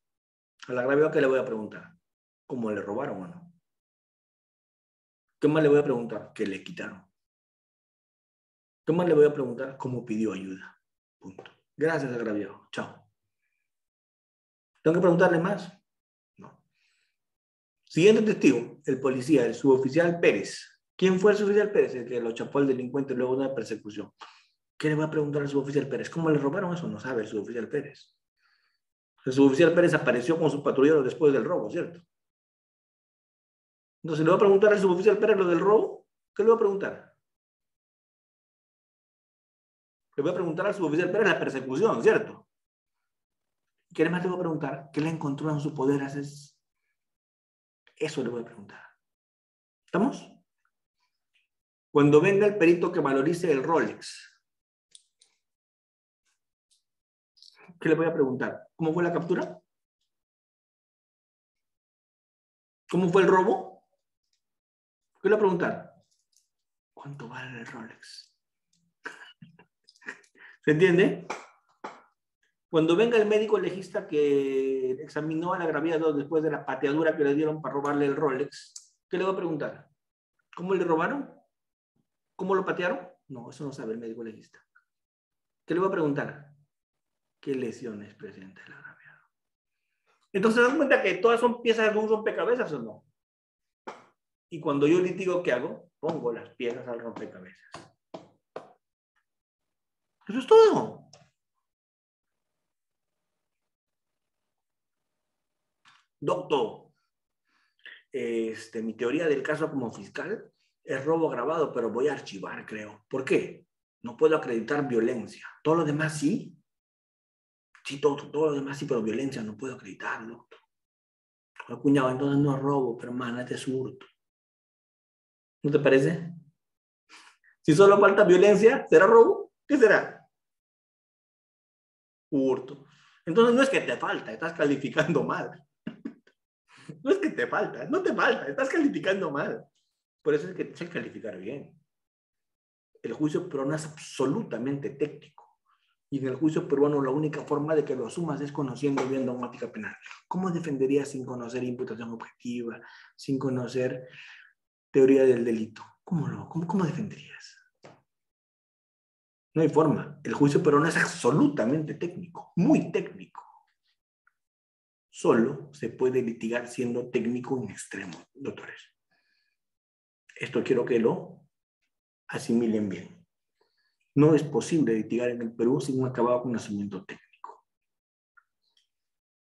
Al agraviado, ¿qué le voy a preguntar? ¿Cómo le robaron o no? ¿Qué más le voy a preguntar? ¿Qué le quitaron? ¿Qué más le voy a preguntar? ¿Cómo pidió ayuda? Punto. Gracias, agraviado. Chao. ¿Tengo que preguntarle más? No. Siguiente testigo, el policía, el suboficial Pérez. ¿Quién fue el suboficial Pérez? El que lo chapó al delincuente luego de una persecución. ¿Qué le va a preguntar al suboficial Pérez? ¿Cómo le robaron eso? No sabe el suboficial Pérez. El suboficial Pérez apareció con su patrullero después del robo, ¿cierto? Entonces, ¿le va a preguntar al suboficial Pérez lo del robo? ¿Qué le va a preguntar? Le voy a preguntar al suboficial Pérez la persecución, ¿cierto? ¿Qué más le voy a preguntar? ¿Qué le encontró en su poder? Eso le voy a preguntar. ¿Estamos? Cuando venga el perito que valorice el Rolex, ¿qué le voy a preguntar? ¿Cómo fue la captura? ¿Cómo fue el robo? ¿Qué le voy a preguntar? ¿Cuánto vale el Rolex? ¿Se entiende? Cuando venga el médico legista que examinó al agraviado después de la pateadura que le dieron para robarle el Rolex, ¿qué le voy a preguntar? ¿Cómo le robaron? ¿Cómo lo patearon? No, eso no sabe el médico legista. ¿Qué le voy a preguntar? ¿Qué lesiones presenta el agraviado? Entonces, ¿se dan cuenta que todas son piezas de un rompecabezas o no? Y cuando yo litigo, ¿qué hago? Pongo las piezas al rompecabezas. Eso es todo. Doctor, mi teoría del caso como fiscal es robo agravado, pero voy a archivar, creo. ¿Por qué? No puedo acreditar violencia. Todo lo demás sí. Sí, todo lo demás sí, pero violencia no puedo acreditarlo. Cuñado, entonces no es robo, pero hermana, este es hurto. ¿No te parece? Si solo falta violencia, ¿será robo? ¿Qué será? Hurto. Entonces no es que te falta, estás calificando mal. No es que te falta, no te falta, estás calificando mal. Por eso es que tienes que calificar bien. El juicio peruano es absolutamente técnico. Y en el juicio peruano la única forma de que lo asumas es conociendo bien dogmática penal. ¿Cómo defenderías sin conocer imputación objetiva, sin conocer teoría del delito? ¿Cómo defenderías? No hay forma. El juicio peruano es absolutamente técnico, muy técnico. Solo se puede litigar siendo técnico en extremo, doctores. Esto quiero que lo asimilen bien. No es posible litigar en el Perú sin un acabado conocimiento técnico.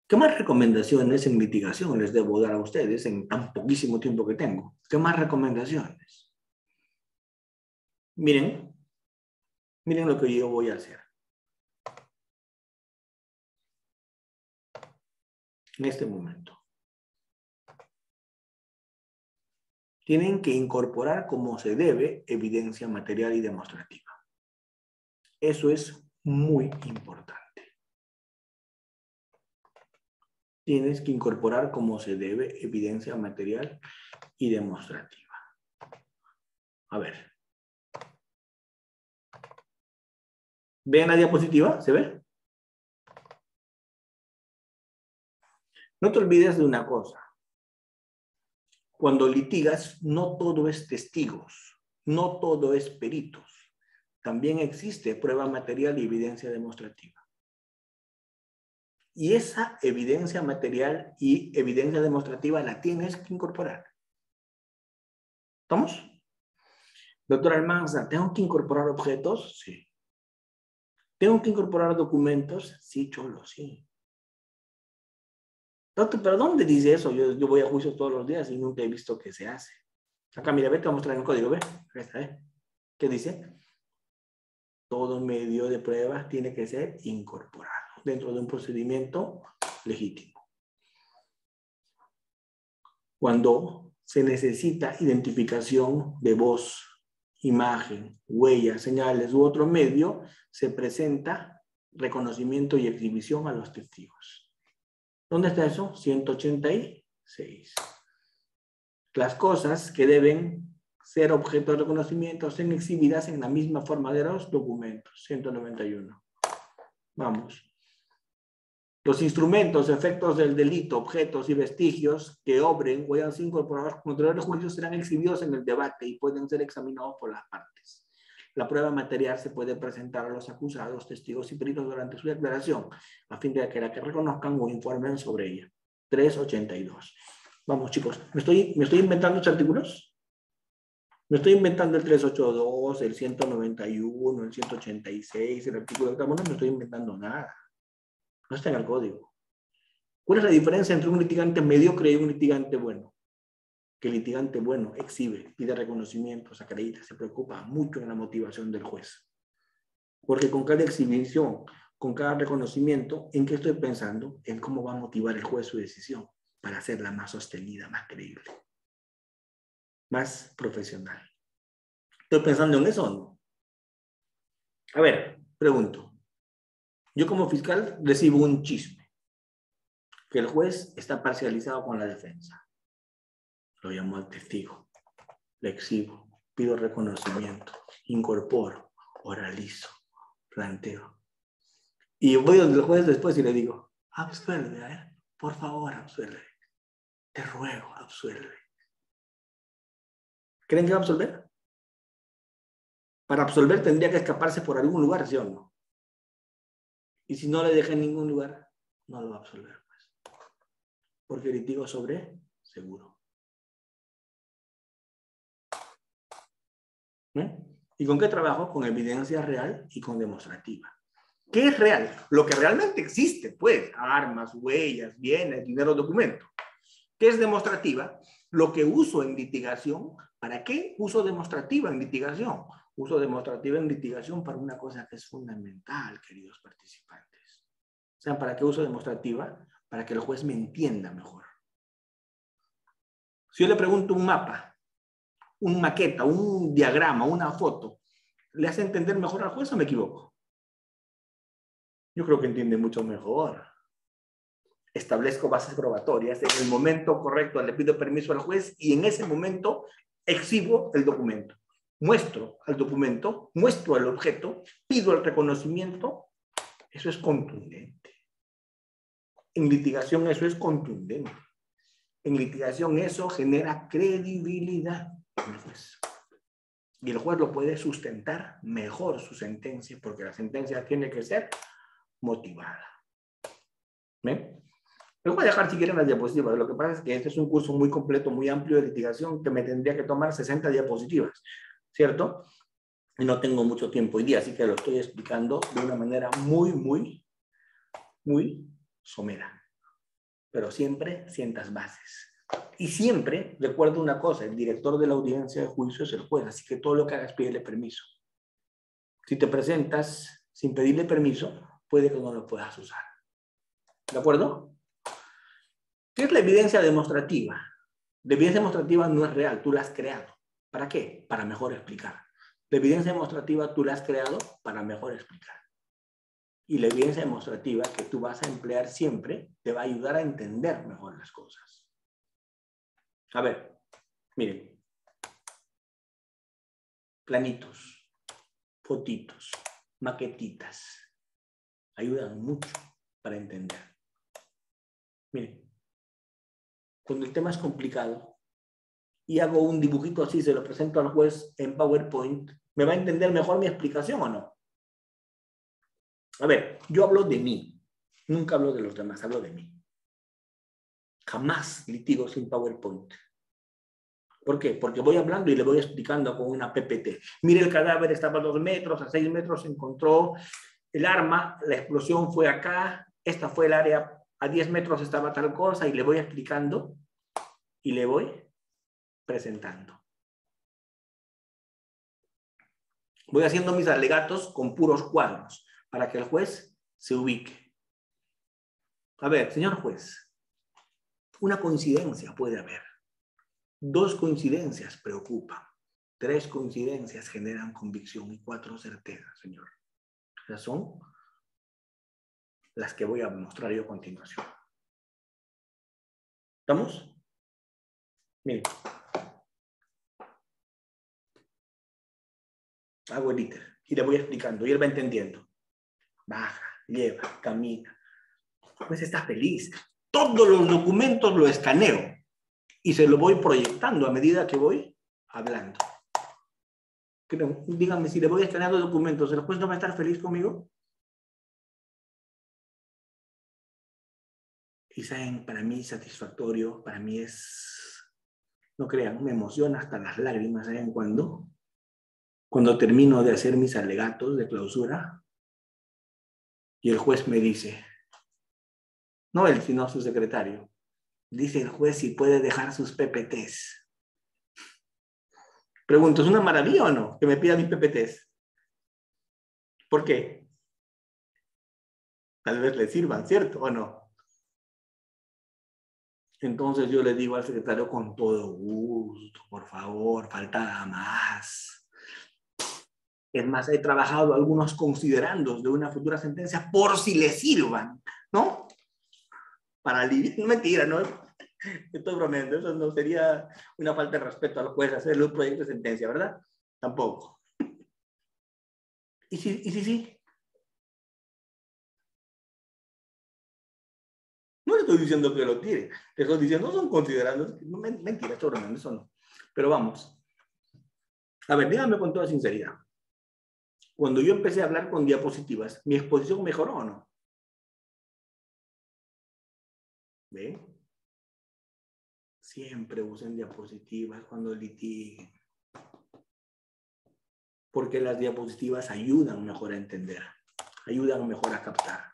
¿Qué más recomendaciones en litigación les debo dar a ustedes en tan poquísimo tiempo que tengo? ¿Qué más recomendaciones? Miren lo que yo voy a hacer. En este momento. Tienen que incorporar como se debe evidencia material y demostrativa. Eso es muy importante. Tienes que incorporar como se debe evidencia material y demostrativa. A ver. ¿Ven la diapositiva? ¿Se ve? No te olvides de una cosa. Cuando litigas, no todo es testigos, no todo es peritos. También existe prueba material y evidencia demostrativa. Y esa evidencia material y evidencia demostrativa la tienes que incorporar. ¿Estamos? Doctor Almanza, ¿tengo que incorporar objetos? Sí. ¿Tengo que incorporar documentos? Sí, cholo, sí. Doctor, ¿pero dónde dice eso? Yo voy a juicio todos los días y nunca he visto que se hace. Acá, mira, ve, te voy a mostrar el código, ve. ¿Qué dice? Todo medio de prueba tiene que ser incorporado dentro de un procedimiento legítimo. Cuando se necesita identificación de voz, imagen, huellas, señales u otro medio, se presenta reconocimiento y exhibición a los testigos. ¿Dónde está eso? 186. Las cosas que deben ser objeto de reconocimiento son exhibidas en la misma forma de los documentos. 191. Vamos. Los instrumentos, efectos del delito, objetos y vestigios que obren o hayan sido incorporados con ulteriores juicios serán exhibidos en el debate y pueden ser examinados por las partes. La prueba material se puede presentar a los acusados, testigos y peritos durante su declaración, a fin de que reconozcan o informen sobre ella. 382. Vamos, chicos. ¿Me estoy inventando estos artículos? Me estoy inventando el 382, el 191, el 186, el artículo de octavo. No me estoy inventando nada. No está en el código. ¿Cuál es la diferencia entre un litigante mediocre y un litigante bueno? Que el litigante bueno exhibe, pide reconocimientos, acredita, se preocupa mucho en la motivación del juez. Porque con cada exhibición, con cada reconocimiento, ¿en qué estoy pensando? En cómo va a motivar el juez su decisión para hacerla más sostenida, más creíble, más profesional. ¿Estoy pensando en eso o no? A ver, pregunto. Yo como fiscal recibo un chisme, que el juez está parcializado con la defensa. Lo llamo al testigo, le exhibo, pido reconocimiento, incorporo, oralizo, planteo. Y voy donde el juez después y le digo, absuelve, por favor, absuelve. Te ruego, absuelve. ¿Creen que va a absolver? Para absolver tendría que escaparse por algún lugar, ¿sí o no? Y si no le deja en ningún lugar, no lo va a absolver, pues. Porque litigo sobre seguro. ¿Y con qué trabajo? Con evidencia real y con demostrativa. ¿Qué es real? Lo que realmente existe, pues, armas, huellas, bienes, dinero, documentos. ¿Qué es demostrativa? Lo que uso en litigación. ¿Para qué uso demostrativa en litigación? Uso demostrativa en litigación para una cosa que es fundamental, queridos participantes. ¿Saben para qué uso demostrativa? Para que el juez me entienda mejor. Si yo le pregunto un mapa, un maqueta, un diagrama, una foto, ¿le hace entender mejor al juez o me equivoco? Yo creo que entiende mucho mejor. Establezco bases probatorias, en el momento correcto le pido permiso al juez y en ese momento exhibo el documento. Muestro al documento, muestro el objeto, pido el reconocimiento. Eso es contundente. En litigación eso es contundente. En litigación eso genera credibilidad en el juez. Y el juez lo puede sustentar mejor su sentencia, porque la sentencia tiene que ser motivada. ¿Ven? Les voy a dejar si quieren las diapositivas. Lo que pasa es que este es un curso muy completo, muy amplio de litigación que me tendría que tomar 60 diapositivas, ¿cierto? Y no tengo mucho tiempo hoy día, así que lo estoy explicando de una manera muy somera. Pero siempre sientas bases. Y siempre, recuerda una cosa, el director de la audiencia de juicio es el juez, así que todo lo que hagas, pídele permiso. Si te presentas sin pedirle permiso, puede que no lo puedas usar. ¿De acuerdo? ¿Qué es la evidencia demostrativa? La evidencia demostrativa no es real, tú la has creado. ¿Para qué? Para mejor explicar. La evidencia demostrativa tú la has creado para mejor explicar. Y la evidencia demostrativa que tú vas a emplear siempre te va a ayudar a entender mejor las cosas. A ver, miren. Planitos, fotitos, maquetitas. Ayudan mucho para entender. Miren. Cuando el tema es complicado y hago un dibujito así, se lo presento al juez en PowerPoint, ¿me va a entender mejor mi explicación o no? A ver, yo hablo de mí. Nunca hablo de los demás, hablo de mí. Jamás litigo sin PowerPoint. ¿Por qué? Porque voy hablando y le voy explicando con una PPT. Mire, el cadáver estaba a 2 metros, a 6 metros se encontró el arma, la explosión fue acá, esta fue el área, a 10 metros estaba tal cosa, y le voy explicando y le voy presentando. Voy haciendo mis alegatos con puros cuadros para que el juez se ubique. A ver, señor juez, una coincidencia puede haber. 2 coincidencias preocupan. 3 coincidencias generan convicción y 4 certezas, señor. Esas son las que voy a mostrar yo a continuación. ¿Estamos? Miren. Hago el íter y le voy explicando y él va entendiendo. Baja, lleva, camina. Pues está feliz. Todos los documentos los escaneo y se lo voy proyectando a medida que voy hablando. Díganme, si le voy escaneando documentos, ¿el juez no va a estar feliz conmigo? Y saben, para mí es satisfactorio, para mí es, no crean, me emociona hasta las lágrimas, ¿saben cuándo? Cuando termino de hacer mis alegatos de clausura y el juez me dice, no él, sino su secretario, dice el juez si puede dejar sus PPTs. Pregunto, ¿es una maravilla o no que me pida mis PPTs? ¿Por qué? Tal vez le sirvan, ¿cierto o no? Entonces yo le digo al secretario con todo gusto, por favor, falta más. Es más, he trabajado algunos considerandos de una futura sentencia por si le sirvan, ¿no? Para aliviar, mentira, ¿no? Estoy bromeando, eso no sería una falta de respeto al juez hacerle un proyecto de sentencia, ¿verdad? Tampoco. ¿Y sí? No le estoy diciendo que lo tire, te estoy diciendo, son considerandos, mentira, estoy bromeando, eso no. Pero vamos. A ver, díganme con toda sinceridad. Cuando yo empecé a hablar con diapositivas, ¿mi exposición mejoró o no? ¿Ven? Siempre usen diapositivas cuando litiguen. Porque las diapositivas ayudan mejor a entender, ayudan mejor a captar.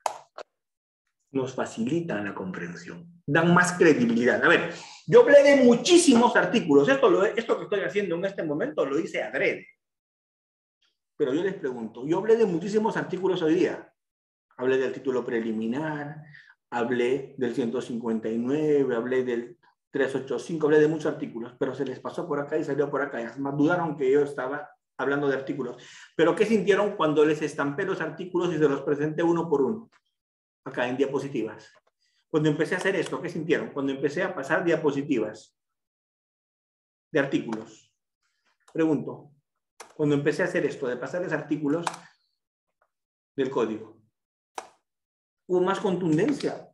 Nos facilitan la comprensión, dan más credibilidad. A ver, yo hablé de muchísimos artículos. Esto que estoy haciendo en este momento lo hice adrede. Pero yo les pregunto, yo hablé de muchísimos artículos hoy día. Hablé del título preliminar, hablé del 159, hablé del 385, hablé de muchos artículos, pero se les pasó por acá y salió por acá. Además, dudaron que yo estaba hablando de artículos. Pero ¿qué sintieron cuando les estampé los artículos y se los presenté uno por uno? Acá en diapositivas. Cuando empecé a hacer esto, ¿qué sintieron? Cuando empecé a pasar diapositivas de artículos. Pregunto, cuando empecé a hacer esto, de pasarles artículos del código, hubo más contundencia,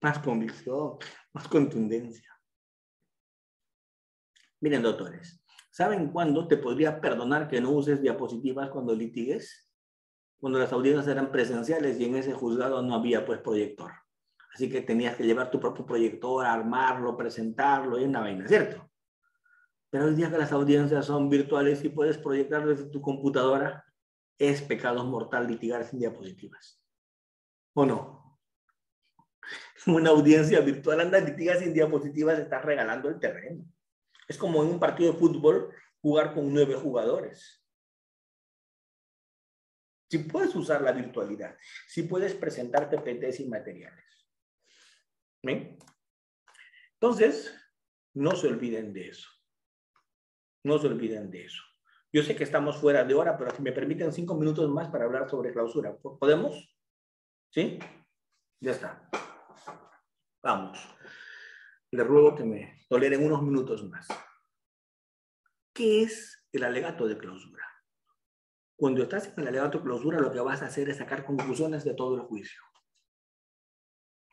más convicción, más contundencia. Miren, doctores, ¿saben cuándo te podría perdonar que no uses diapositivas cuando litigues? Cuando las audiencias eran presenciales y en ese juzgado no había pues proyector. Así que tenías que llevar tu propio proyector, armarlo, presentarlo, y una vaina, ¿cierto? Pero hoy día que las audiencias son virtuales y puedes proyectar desde tu computadora, es pecado mortal litigar sin diapositivas. ¿O no? Una audiencia virtual anda litiga sin diapositivas, estás regalando el terreno. Es como en un partido de fútbol jugar con 9 jugadores. Si puedes usar la virtualidad, si puedes presentar PPTs y materiales. ¿Ven? Entonces, no se olviden de eso. No se olviden de eso. Yo sé que estamos fuera de hora, pero si me permiten 5 minutos más para hablar sobre clausura. ¿Podemos? ¿Sí? Ya está. Vamos. Les ruego que me toleren unos minutos más. ¿Qué es el alegato de clausura? Cuando estás en el alegato de clausura, lo que vas a hacer es sacar conclusiones de todo el juicio.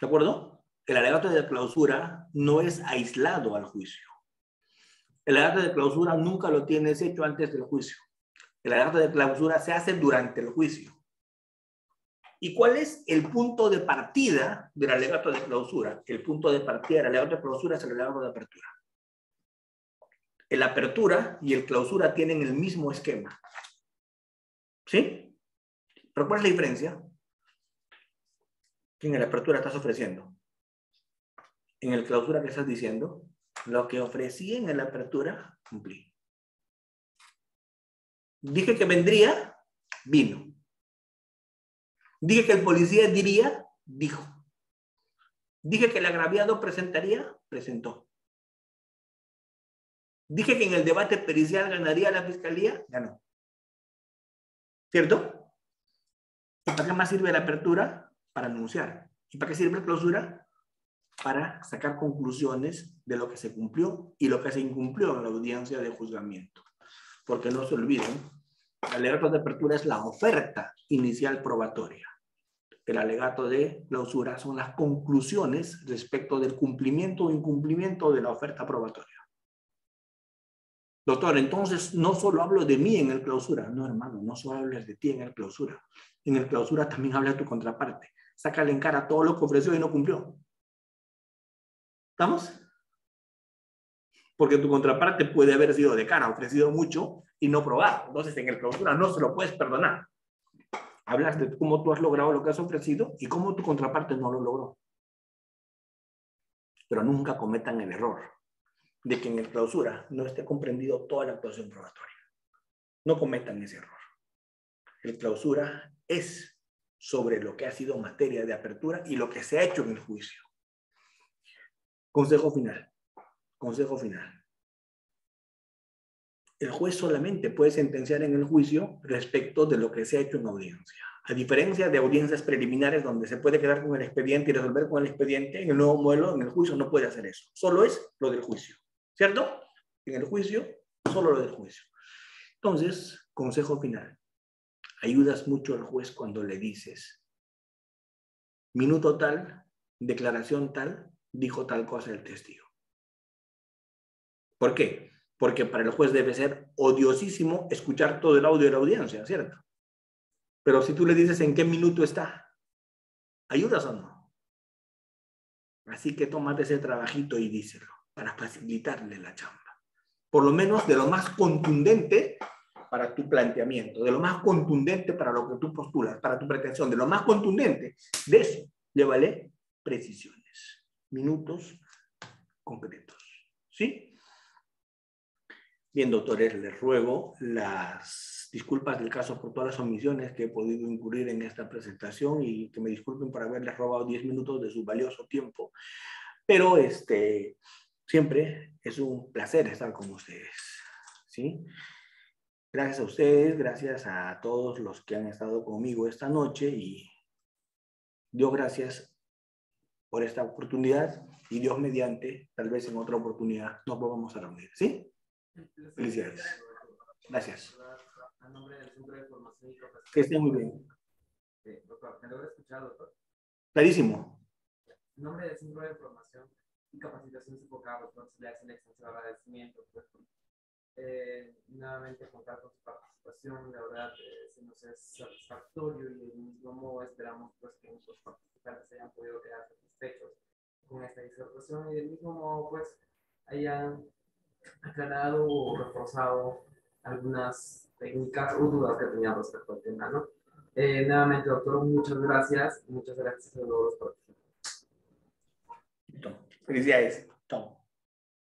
¿De acuerdo? El alegato de clausura no es aislado al juicio. El alegato de clausura nunca lo tienes hecho antes del juicio. El alegato de clausura se hace durante el juicio. ¿Y cuál es el punto de partida del alegato de clausura? El punto de partida del alegato de clausura es el alegato de apertura. El apertura y el clausura tienen el mismo esquema. ¿Sí? ¿Pero cuál es la diferencia? Que en la apertura estás ofreciendo. En el clausura, ¿qué estás diciendo? Lo que ofrecí en la apertura, cumplí. Dije que vendría, vino. Dije que el policía diría, dijo. Dije que el agraviado presentaría, presentó. Dije que en el debate pericial ganaría la fiscalía, ganó. ¿Cierto? ¿Y para qué más sirve la apertura? Para anunciar. ¿Y para qué sirve la clausura? Para sacar conclusiones de lo que se cumplió y lo que se incumplió en la audiencia de juzgamiento. Porque no se olviden, el alegato de apertura es la oferta inicial probatoria. El alegato de clausura son las conclusiones respecto del cumplimiento o incumplimiento de la oferta probatoria. Doctor, entonces no solo hablo de mí en el clausura. No, hermano, no solo hables de ti en el clausura. En el clausura también habla de tu contraparte. Sácale en cara todo lo que ofreció y no cumplió. ¿Estamos? Porque tu contraparte puede haber sido de cara, ofrecido mucho y no probado. Entonces en el clausura no se lo puedes perdonar. Hablas de cómo tú has logrado lo que has ofrecido y cómo tu contraparte no lo logró. Pero nunca cometan el error de que en el clausura no esté comprendido toda la actuación probatoria. No cometan ese error. El clausura es sobre lo que ha sido materia de apertura y lo que se ha hecho en el juicio. Consejo final. Consejo final. El juez solamente puede sentenciar en el juicio respecto de lo que se ha hecho en audiencia. A diferencia de audiencias preliminares donde se puede quedar con el expediente y resolver con el expediente, en el nuevo modelo, en el juicio no puede hacer eso. Solo es lo del juicio. ¿Cierto? En el juicio, solo lo del juicio. Entonces, consejo final. Ayudas mucho al juez cuando le dices, minuto tal, declaración tal, dijo tal cosa el testigo. ¿Por qué? Porque para el juez debe ser odiosísimo escuchar todo el audio de la audiencia, ¿cierto? Pero si tú le dices en qué minuto está, ¿ayudas o no? Así que tómate ese trabajito y díselo para facilitarle la chamba. Por lo menos de lo más contundente para tu planteamiento, de lo más contundente para lo que tú postulas, para tu pretensión, de lo más contundente, de eso llévale precisiones, minutos concretos. ¿Sí? Bien, doctores, les ruego las disculpas del caso por todas las omisiones que he podido incurrir en esta presentación y que me disculpen por haberles robado 10 minutos de su valioso tiempo. Pero siempre es un placer estar con ustedes. ¿Sí? Gracias a ustedes, gracias a todos los que han estado conmigo esta noche y Dios gracias por esta oportunidad y Dios mediante, tal vez en otra oportunidad nos volvamos a reunir. ¿Sí? Felicidades. Gracias. A nombre del Centro de Formación y Capacitación. Que estén muy bien. Doctor, ¿me logra escuchar, doctor? Clarísimo. En nombre del Centro de Formación y Capacitación Sofocado, doctor, se le hace un extensivo agradecimiento. Pues, nuevamente contar con su participación, la verdad, se nos es satisfactorio y del mismo modo esperamos pues, que nuestros participantes hayan podido quedar satisfechos con esta disertación y del mismo modo pues hayan aclarado o reforzado algunas técnicas o dudas que tenía respecto al tema, ¿no? Nuevamente, doctor, muchas gracias a todos por Listo. Felicidades. Chao.